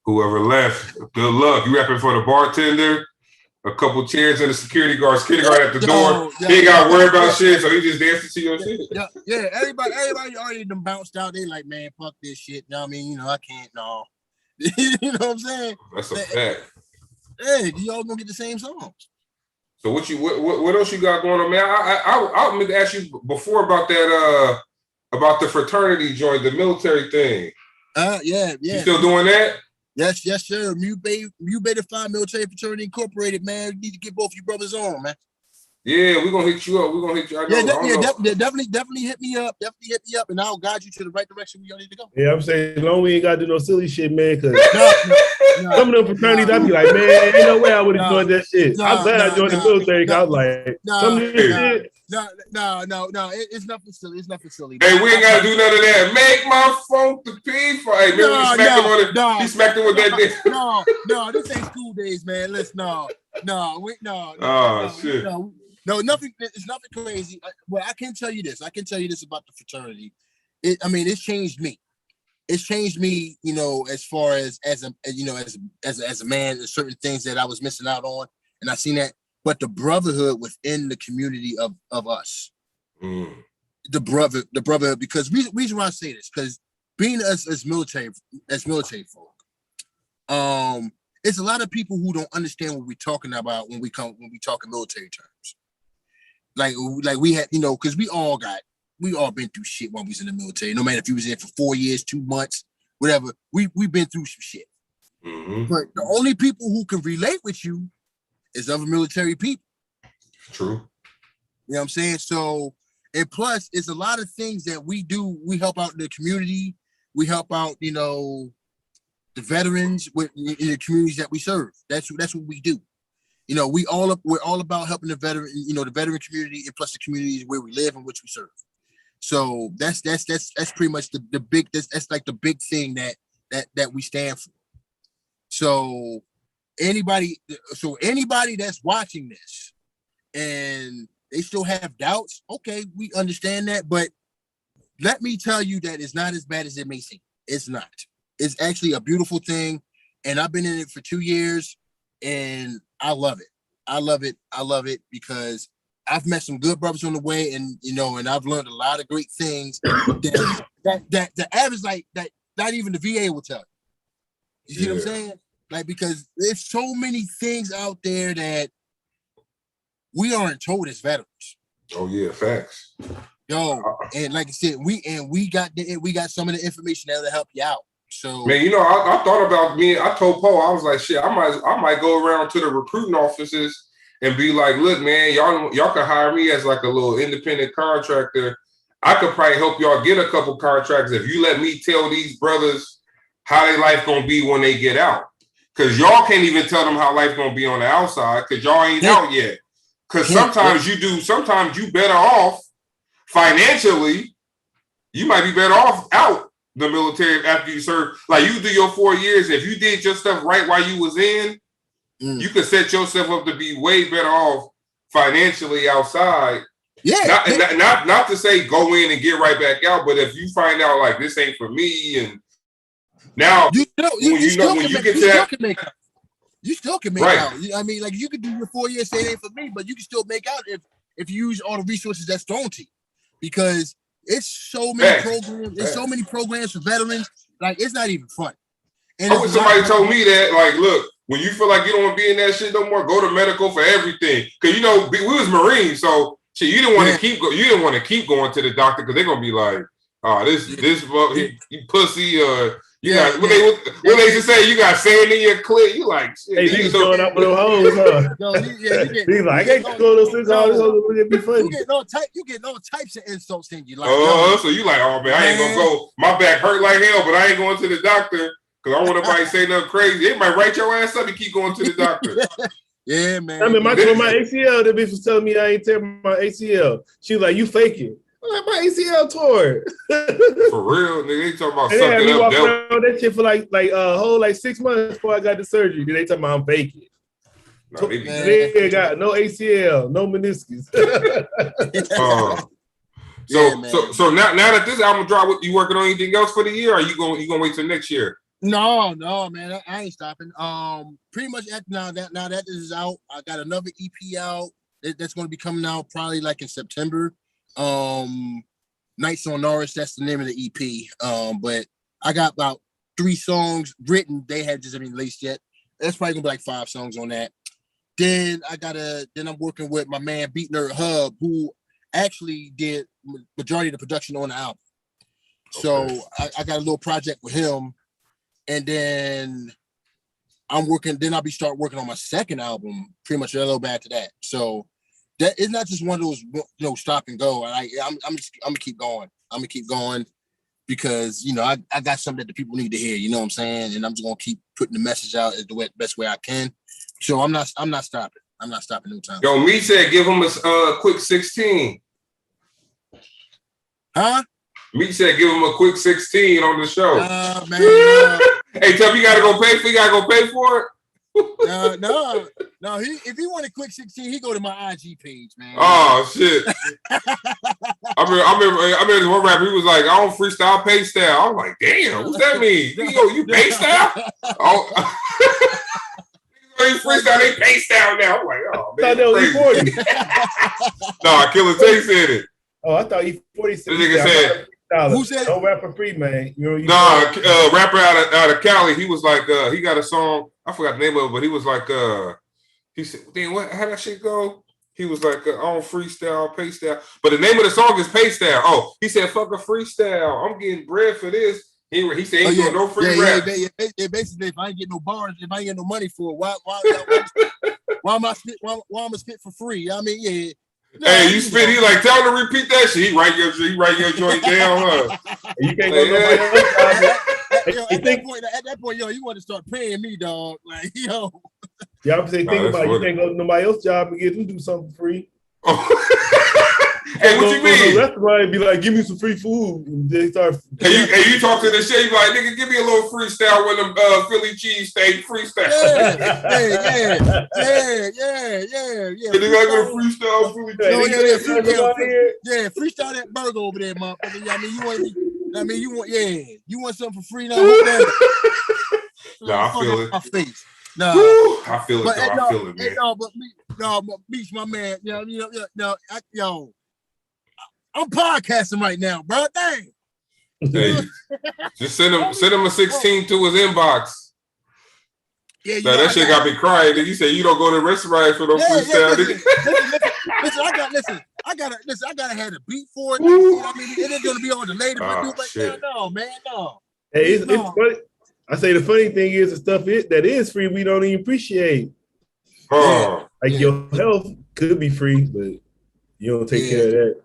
whoever left, good luck. You rapping for the bartender, a couple chairs and a security guard at the door. He ain't got to worry about shit, so he just dancing to your shit. Yeah. Everybody already done bounced out. They like, man, fuck this shit. You know what I mean? I can't. No. You know what I'm saying? That's a fact. Hey, you all gonna get the same songs. So what else you got going on, man? I meant to ask you before about about the fraternity joint, the military thing. Yeah. You still doing that? Yes, sir. Mu Beta Phi Military Fraternity Incorporated, man. You need to get both you brothers on, man. Yeah, we're gonna hit you up. Definitely hit me up. Definitely hit me up, and I'll guide you to the right direction we all need to go. Yeah, I'm saying, long we ain't gotta do no silly shit, man. Cause some of them fraternities, I be like, man, ain't no way I would have joined that shit. I'm glad I joined the military. I was like, some of this shit. No. It's nothing silly. It's nothing silly. Hey, we ain't gotta do none of that. Make my phone to pee for. Hey, remember he smacked him on it. He smacked him with that dick. No, this ain't school days, man. Listen, no. Shit. No, nothing. It's nothing crazy. Well, I can tell you this. about the fraternity. It's changed me. It's changed me, as far as a man, there's certain things that I was missing out on, and I seen that. But the brotherhood within the community of us, the brotherhood. Because reason why I say this, because being as military folk, it's a lot of people who don't understand what we're talking about when we talk in military terms. Like we had, because we all been through shit while we was in the military. No matter if you was in for 4 years, 2 months, whatever, we've been through some shit. Mm-hmm. But the only people who can relate with you is other military people. True. You know what I'm saying? So, and plus, it's a lot of things that we do. We help out the community. We help out, the veterans in the communities that we serve. That's what we do. We're all about helping the veteran, the veteran community, and plus the communities where we live and which we serve. So that's pretty much the big. That's like the big thing that we stand for. So anybody that's watching this and they still have doubts, okay, we understand that, but let me tell you that it's not as bad as it may seem. It's not. It's actually a beautiful thing, and I've been in it for 2 years, and I love it. I love it because I've met some good brothers on the way, and and I've learned a lot of great things that the average, like, that not even the VA will tell you. You see what I'm saying? Like, because there's so many things out there that we aren't told as veterans. Oh yeah, facts. Yo, and like I said, we got some of the information that'll help you out. So, man, I thought about me. I told Paul, I was like, shit, I might go around to the recruiting offices and be like, look, man, y'all can hire me as like a little independent contractor. I could probably help y'all get a couple contracts if you let me tell these brothers how their life gonna be when they get out. Cause y'all can't even tell them how life gonna be on the outside because y'all ain't out yet. Cause sometimes you better off financially. You might be better off out the military after you serve. Like, you do your 4 years. If you did your stuff right while you was in, you could set yourself up to be way better off financially outside. Yeah. Not to say go in and get right back out, but if you find out like this ain't for me, and now you still can make out. I mean, like, you could do your 4 years, say it ain't for me, but you can still make out if you use all the resources that's thrown to you, because it's so many programs. There's so many programs for veterans. Like, it's not even fun. And I wish somebody told me that. Like, look, when you feel like you don't want to be in that shit no more, go to medical for everything. Because we was Marines, so shit, you didn't want to keep. You didn't want to keep going to the doctor because they're gonna be like, "Oh, this you pussy." When they just say you got sand in your clit, you like, shit. Hey, niggas going up with those hoes, huh? He's like, I can't go to those hoes. It'd be funny. You get all types of insults in you. Like, so you like, oh man, I ain't gonna go. My back hurt like hell, but I ain't going to the doctor because I don't want nobody to say nothing crazy. They might write your ass up and keep going to the doctor. Yeah, man. I mean, my ACL, that bitch was telling me I ain't tearing my ACL. She was like, you faking. I'm like, my ACL tore. For real, nigga. They talking about sucking up. Walking around that shit for like a whole 6 months before I got the surgery. Then they talking about I'm faking. No, they got no ACL, no meniscus. So now that this album dropped, you working on anything else for the year? Or you gonna wait till next year? No, man, I ain't stopping. Pretty much now that this is out, I got another EP out that's going to be coming out probably like in September. Nights on Norris, that's the name of the EP. But I got about 3 songs written. They had just been released yet. That's probably gonna be like 5 songs on that. Then I'm working with my man Beat Nerd Hub, who actually did majority of the production on the album. So I got a little project with him, and then I'm working. Then start working on my second album, pretty much a little bit after that. So that it's not just one of those, stop and go. And I'm gonna keep going. I'm gonna keep going because I got something that the people need to hear. You know what I'm saying? And I'm just gonna keep putting the message out as the best way I can. So I'm not stopping. I'm not stopping no time. Yo, me said give him a quick 16. Huh? Meat said give him a quick 16 on the show. Man, Hey, tell me you gotta go pay for it? No. If he wanted quick 16, he go to my IG page, man. Oh shit. I remember one rapper, he was like, I don't freestyle, pay style. I was like, damn, what's that mean? You pay style? Oh. You freestyle, they pay style now. I'm like, oh man. Crazy. No, Killer Tay said it. Oh, I thought E40 said. This nigga said. Who said? Don't rap for free, man. Rapper out of Cali. He was like, he got a song. I forgot the name of it, but he was like, he said, "Damn, what? How that shit go?" He was like, "I don't freestyle, pay style." But the name of the song is pay style. Oh, he said, "Fuck a freestyle. I'm getting bread for this." He said, "He doing no free rap." Basically, if I ain't get no bars, if I ain't get no money for it, why am I spit for free? I mean, yeah. No, hey, you spit. He like tell him to repeat that shit. He write your joint down, huh? You can't go nobody else. At that point, you want to start paying me, dog. Like, yo. Yeah, I'm saying, think about it. You can't go to nobody else's job and get them to do something free. Hey, what you mean? The restaurant and be like, give me some free food. And they start. Hey, you talk to the chef, you like, nigga, give me a little freestyle with them Philly cheesesteak freestyle. Yeah. And then I got a freestyle Philly cheesesteak. Yeah, freestyle that burger over there, motherfucker. You want something for free now? Nah, I feel it. My face. No, I feel it. I feel it, man. But Beach, my man. I'm podcasting right now, bro. Dang. Hey, just send him a 16 to his inbox. Yeah, that shit got me crying. Then you say you don't go to the restaurant for no freestyle. Listen, I gotta have a beat for it. I mean, it ain't gonna be on the later. No, man, no. Hey, it's funny. I say the funny thing is the stuff that is free we don't even appreciate. Your health could be free, but you don't take care of that.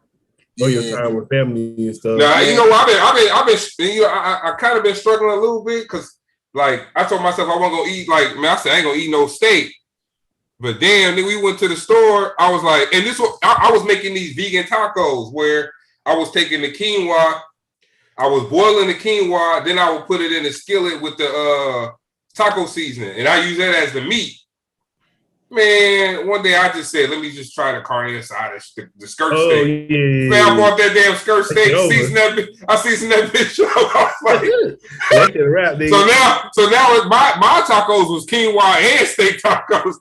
Or your time with family and stuff. Now you know I kind of been struggling a little bit because like I told myself I wasn't gonna eat I said I ain't gonna eat no steak. But then we went to the store. I was like, and I was making these vegan tacos where I was taking the quinoa. I was boiling the quinoa, then I would put it in the skillet with the taco seasoning, and I use that as the meat. Man, one day I just said, let me just try the carne asada, the skirt steak. Yeah. Man, I bought that damn skirt steak, I seasoned that bitch up. I was like, so now my tacos was quinoa and steak tacos.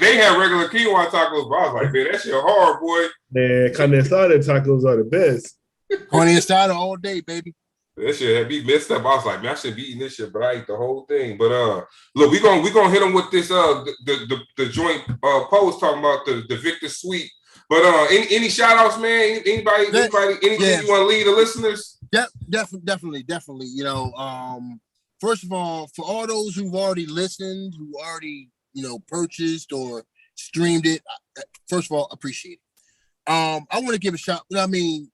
they had regular quinoa tacos, but I was like, man, that shit hard, boy. Man, carne asada tacos are the best. Carne asada all day, baby. That shit had me messed up. I was like, man, I should be eating this shit, but I ate the whole thing. But look, we gonna hit them with this the joint post talking about the Victor Sweet. But any shout outs, man? Anybody, anything you want to lead the listeners? Definitely. First of all, for all those who've already listened, who already purchased or streamed it, first of all, appreciate it. I want to give a shout. I mean,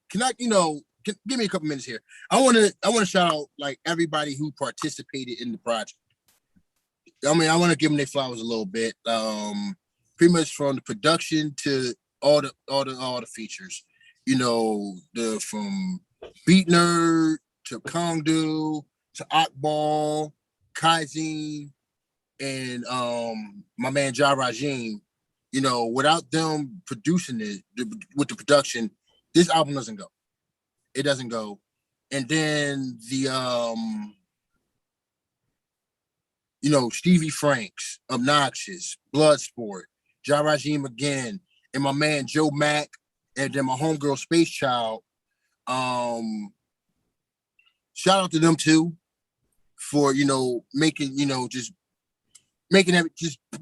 give me a couple minutes here. I want to shout out like everybody who participated in the project. I mean, I want to give them their flowers a little bit. Pretty much from the production to all the features. From Beat Nerd to Kongdu to Akbal, Kaizin, and my man Ja Rajim. Without them producing it with the production, this album doesn't go. It doesn't go. And then the Stevie Franks, Obnoxious, Bloodsport, Ja Rajim again, and my man Joe Mack, and then my homegirl Space Child. Shout out to them too for making just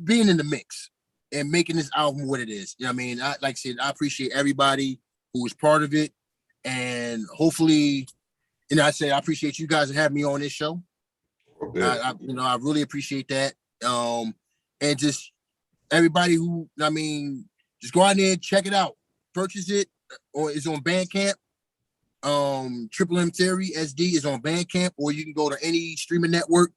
being in the mix and making this album what it is. I mean, like I said, I appreciate everybody who was part of it. And hopefully, I say I appreciate you guys having me on this show. Okay. I really appreciate that. And just everybody who, just go out there and check it out. Purchase it, or it's on Bandcamp. Triple M Theory SD is on Bandcamp, or you can go to any streaming network,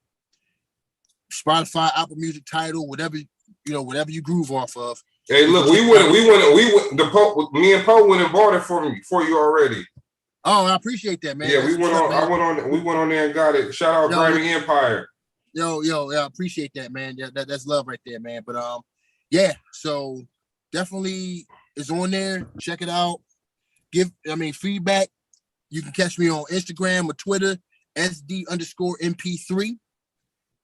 Spotify, Apple Music, Tidal, whatever you groove off of. Hey, look, me and Poe went and bought it for you already. Oh, I appreciate that, man. Yeah, we went on there and got it. Shout out Grimy Empire. Yeah, I appreciate that, man. Yeah, that's love right there, man. But yeah, so definitely it's on there. Check it out. Give feedback. You can catch me on Instagram or Twitter, SD_MP3.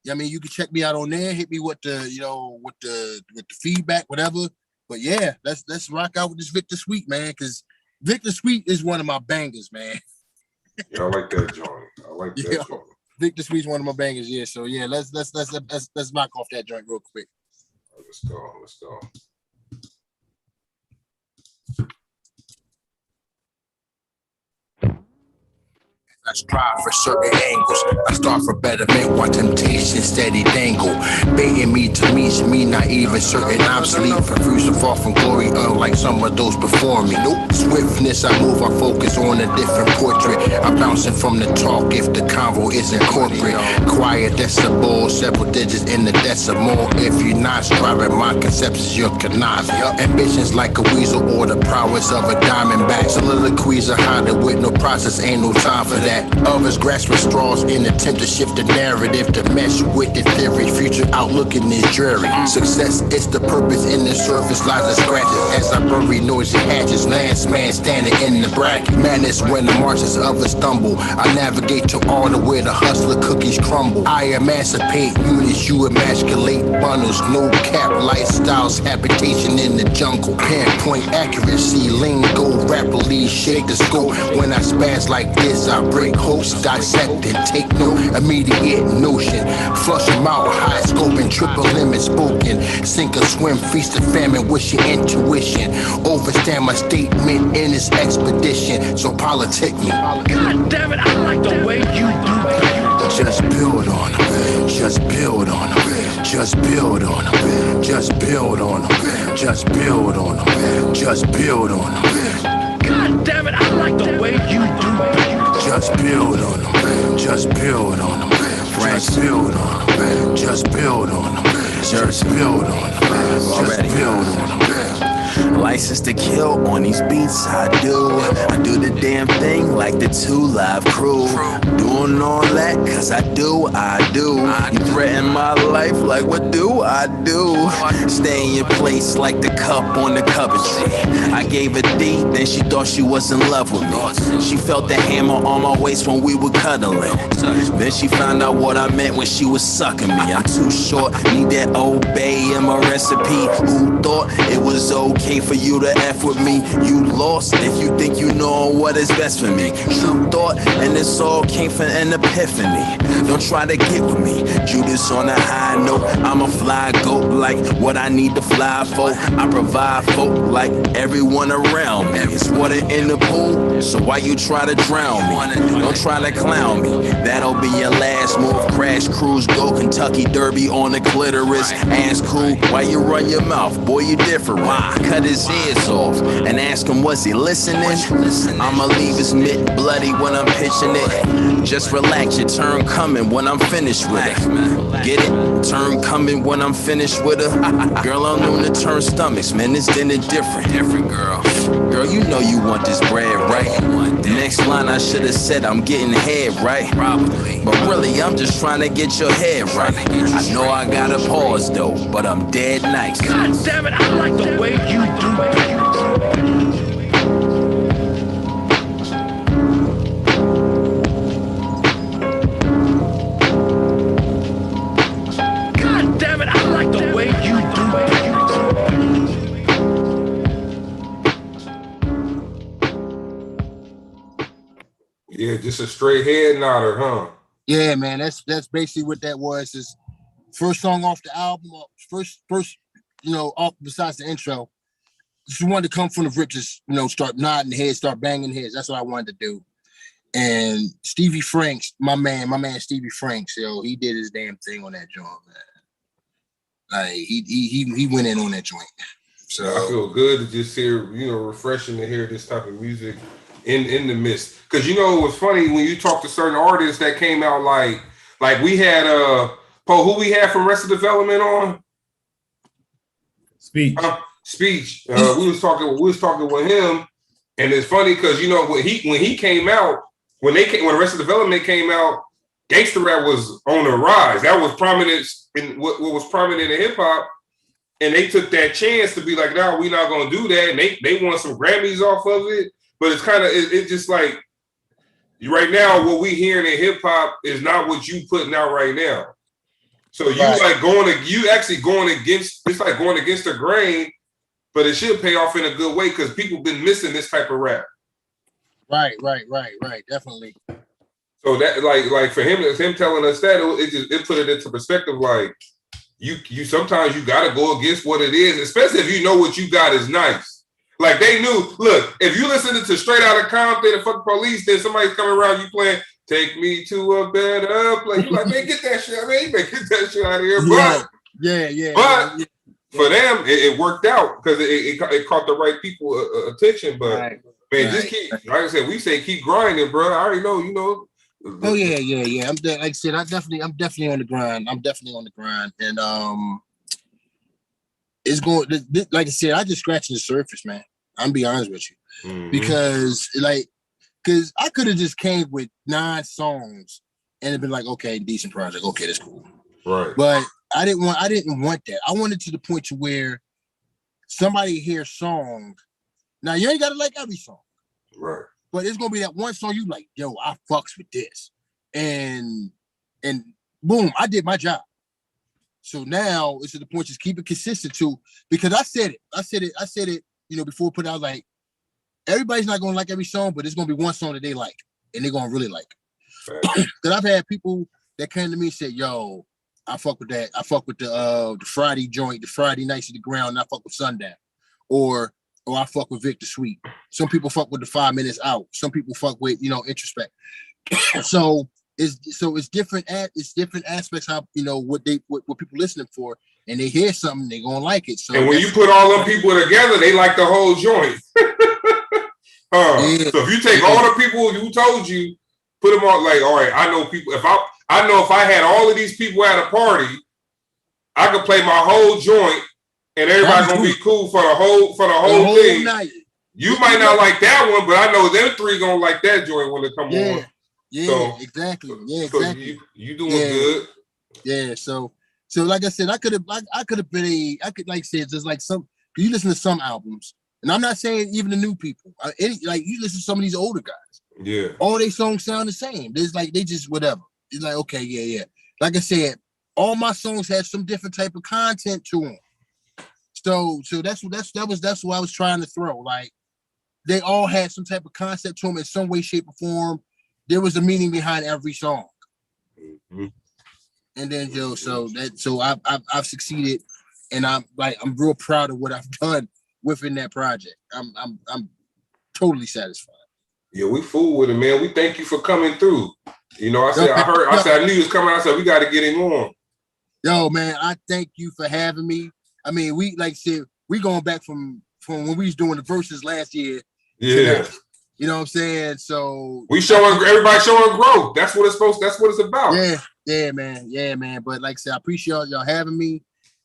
You can check me out on there. Hit me with the feedback, whatever. But yeah, let's rock out with this Victor Sweet, man, because Victor Sweet is one of my bangers, man. Yeah, I like that joint. Victor Sweet's one of my bangers, yeah. So yeah, let's knock off that joint real quick. Let's go. I strive for certain angles. I start for betterment while temptation steady dangle. Baiting me to meet me, not even certain obsolete. Refuse to fall from glory, unlike some of those before me. Nope. Swiftness, I move, I focus on a different portrait. I'm bouncing from the talk if the convo isn't corporate. Quiet decibel, several digits in the decimal. If you're not striving, my conceptions, you're conniving. Ambitions like a weasel or the prowess of a diamondback. Soliloquies are hiding with no process, ain't no time for that. Others grasping straws in attempt to shift the narrative to mesh with the theory. Future outlook in this dreary. Success is the purpose, in the surface lies the scratches. As I bury noisy hatches, lance man standing in the bracket. Madness when the marches of a stumble. I navigate to order where the hustler cookies crumble. I emancipate units, you emasculate bundles. No cap lifestyles, habitation in the jungle. Pinpoint accuracy, lingo rapidly shake the scope. When I spaz like this, I break hopes, dissect and take no immediate notion. Flush them out, high scope and triple limit spoken. Sink or swim, feast or famine with your intuition. Overstand my statement in this expedition. So politic me. God damn it, I like the way you do that. Just build on them. Just build on them. Just build on them. Just build on them. Just build on them. Just build on them. God damn it, I like the way you do that. Just build on them. Just build on them. Just build on them. Just build on them. Just build on them. Just build on them. License to kill on these beats, I do the damn thing like the 2 Live crew. Doing all that cause I do. You threaten my life like what do I do? Stay in your place like the cup on the cupboard. I gave a D, then she thought she was in love with me. She felt the hammer on my waist when we were cuddling. Then she found out what I meant when she was sucking me. I'm too short, need that Old Bay in my recipe. Who thought it was okay for you to F with me? You lost if you think you know what is best for me. True thought, and this all came from an epiphany. Don't try to get with me, Judas on a high note. I'm a fly goat like what I need to fly for. I provide folk like everyone around me. It's water in the pool, so why you try to drown me? Don't try to clown me, that'll be your last move. Crash cruise, go Kentucky Derby on the clitoris. Ask cool, why you run your mouth? Boy, you different. Cut his ears off and ask him, was he listening? I'ma leave his mitt bloody when I'm pitching it. Just relax, your turn coming when I'm finished with it. Get it? Turn coming when I'm finished with her. Girl, I'm known to turn stomachs, man, this dinner different. Girl, you know you want this bread, right? The next line I should have said, I'm getting head, right? Probably. But really, I'm just trying to get your head right. I know I gotta pause though, but I'm dead nice. God damn it, I like the way you do that. God damn it, I like the way you do that. Yeah, just a straight head nodder, huh? Yeah, man, that's basically what that was. Is first song off the album, first, off besides the intro. Just wanted to come from the rip, just start nodding heads, start banging heads. That's what I wanted to do. And Stevie Franks, my man Stevie Franks, yo, he did his damn thing on that joint, man. Like he went in on that joint. So I feel good to just hear, refreshing to hear this type of music in the midst. Because it was funny when you talk to certain artists that came out like we had who we had from Arrested Development on? Speech. Speech. We was talking with him, and it's funny because when he came out, when Arrested Development came out, gangster rap was on the rise. That was prominent in what was prominent in hip hop. And they took that chance to be like, no, we're not gonna do that. And they won some Grammys off of it. But it's kind of it's just like right now, what we hearing in hip hop is not what you putting out right now. So you actually going against, it's like going against the grain, but it should pay off in a good way because people been missing this type of rap. Right, definitely. So that like for him telling us that it put it into perspective. Like you sometimes you gotta go against what it is, especially if you know what you got is nice. Like they knew. Look, if you listen to Straight Outta Compton and Fuck the Police, then somebody's coming around you playing "Take Me to a Better Place." You like, man, get that shit. I mean, you better get that shit out of here. But for them, it worked out because it caught the right people attention. But just keep, like I said, we say keep grinding, bro. I already know. Oh yeah. Like I said, I'm definitely on the grind. And it's going. Like I said, I just scratched the surface, man. I'm be honest with you, because I could have just came with 9 songs and it'd been like, okay, decent project, okay, that's cool, right? But I didn't want that. I wanted to the point to where somebody hears songs. Now you ain't gotta like every song, right? But it's gonna be that one song you like, yo, I fucks with this, and boom, I did my job. So now it's to the point just keep it consistent too, because I said it. Before we put it out, like everybody's not gonna like every song, but it's gonna be one song that they like and they're gonna really like. Because I've had people that came to me and said, yo, I fuck with that. I fuck with the Friday joint, the Friday Nights of the Ground, and I fuck with Sundown. Or I fuck with Victor Sweet. Some people fuck with the 5 Minutes Out. Some people fuck with, Introspect. So it's different. It's different aspects how what people listening for, and they hear something, they gonna like it. So and when you put all them people together, they like the whole joint. So if you take all the people who told you, put them all like, all right, I know people. If I had all of these people at a party, I could play my whole joint, and everybody's gonna be cool for the whole thing. Night. You might not like that one, but I know them 3 gonna like that joint when they come on. Yeah, so, exactly. So you doing good. Yeah. So like I said, I could like say just like some. You listen to some albums, and I'm not saying even the new people. You listen to some of these older guys. Yeah. All their songs sound the same. There's like they just whatever. It's like okay, yeah. Like I said, all my songs had some different type of content to them. So that's what I was trying to throw. Like they all had some type of concept to them in some way, shape, or form. There was a meaning behind every song. Mm-hmm. And then so I've succeeded, and I'm real proud of what I've done within that project. I'm totally satisfied. Yeah, we fool with it, man. We thank you for coming through. I knew he was coming. I said we got to get him on. Yo, man, I thank you for having me. I mean, we like said we going back from when we was doing the verses last year. Yeah. You know what I'm saying? So everybody showing growth. That's what it's about. Yeah, man. But like I said, I appreciate y'all having me,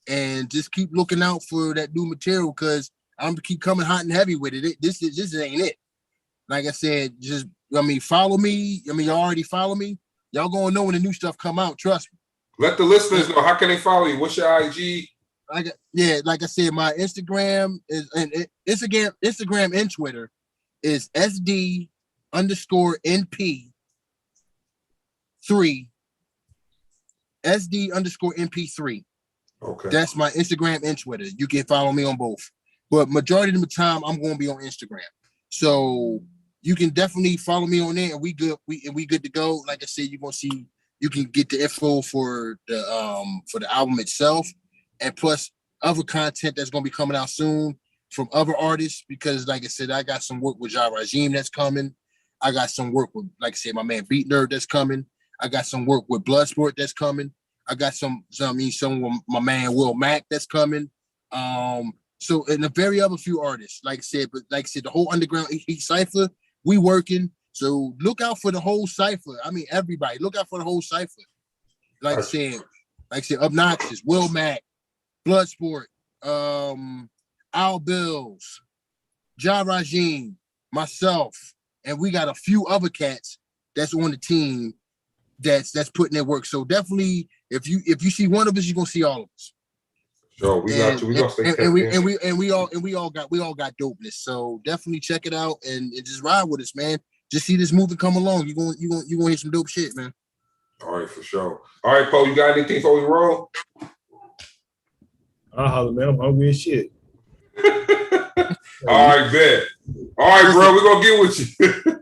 and just keep looking out for that new material because I'm gonna keep coming hot and heavy with it. This ain't it. Like I said, follow me. Y'all already follow me. Y'all gonna know when the new stuff come out. Trust me. Let the listeners know. How can they follow you? What's your IG? Like I said, my Instagram is Instagram and Twitter is SD_NP3. SD_NP3. Okay. That's my Instagram and Twitter. You can follow me on both. But majority of the time I'm going to be on Instagram. So you can definitely follow me on there and we good to go. Like I said, you're gonna see you can get the info for the album itself, and plus other content that's gonna be coming out soon from other artists, because like I said, I got some work with Ja Regime that's coming. I got some work with, like I said, my man Beat Nerd that's coming. I got some work with Bloodsport that's coming. I got some with my man Will Mack that's coming. So and a very other few artists, like I said, the whole underground heat cipher, we working. So look out for the whole cipher. I mean, everybody, look out for the whole cipher. Like I said, Obnoxious, Will Mack, Bloodsport, Al Bills, Ja Rajim, myself, and we got a few other cats that's on the team that's putting their work. So definitely, if you see one of us, you're gonna see all of us. Sure, we got you. We gonna stay we all got dopeness. So definitely check it out and just ride with us, man. Just see this movie come along. You gonna hear some dope shit, man. All right, for sure. All right, Poe, you got anything before we roll? I'll holler, man. I'm hungry as shit. All right, bet. All right, bro, we're gonna get with you.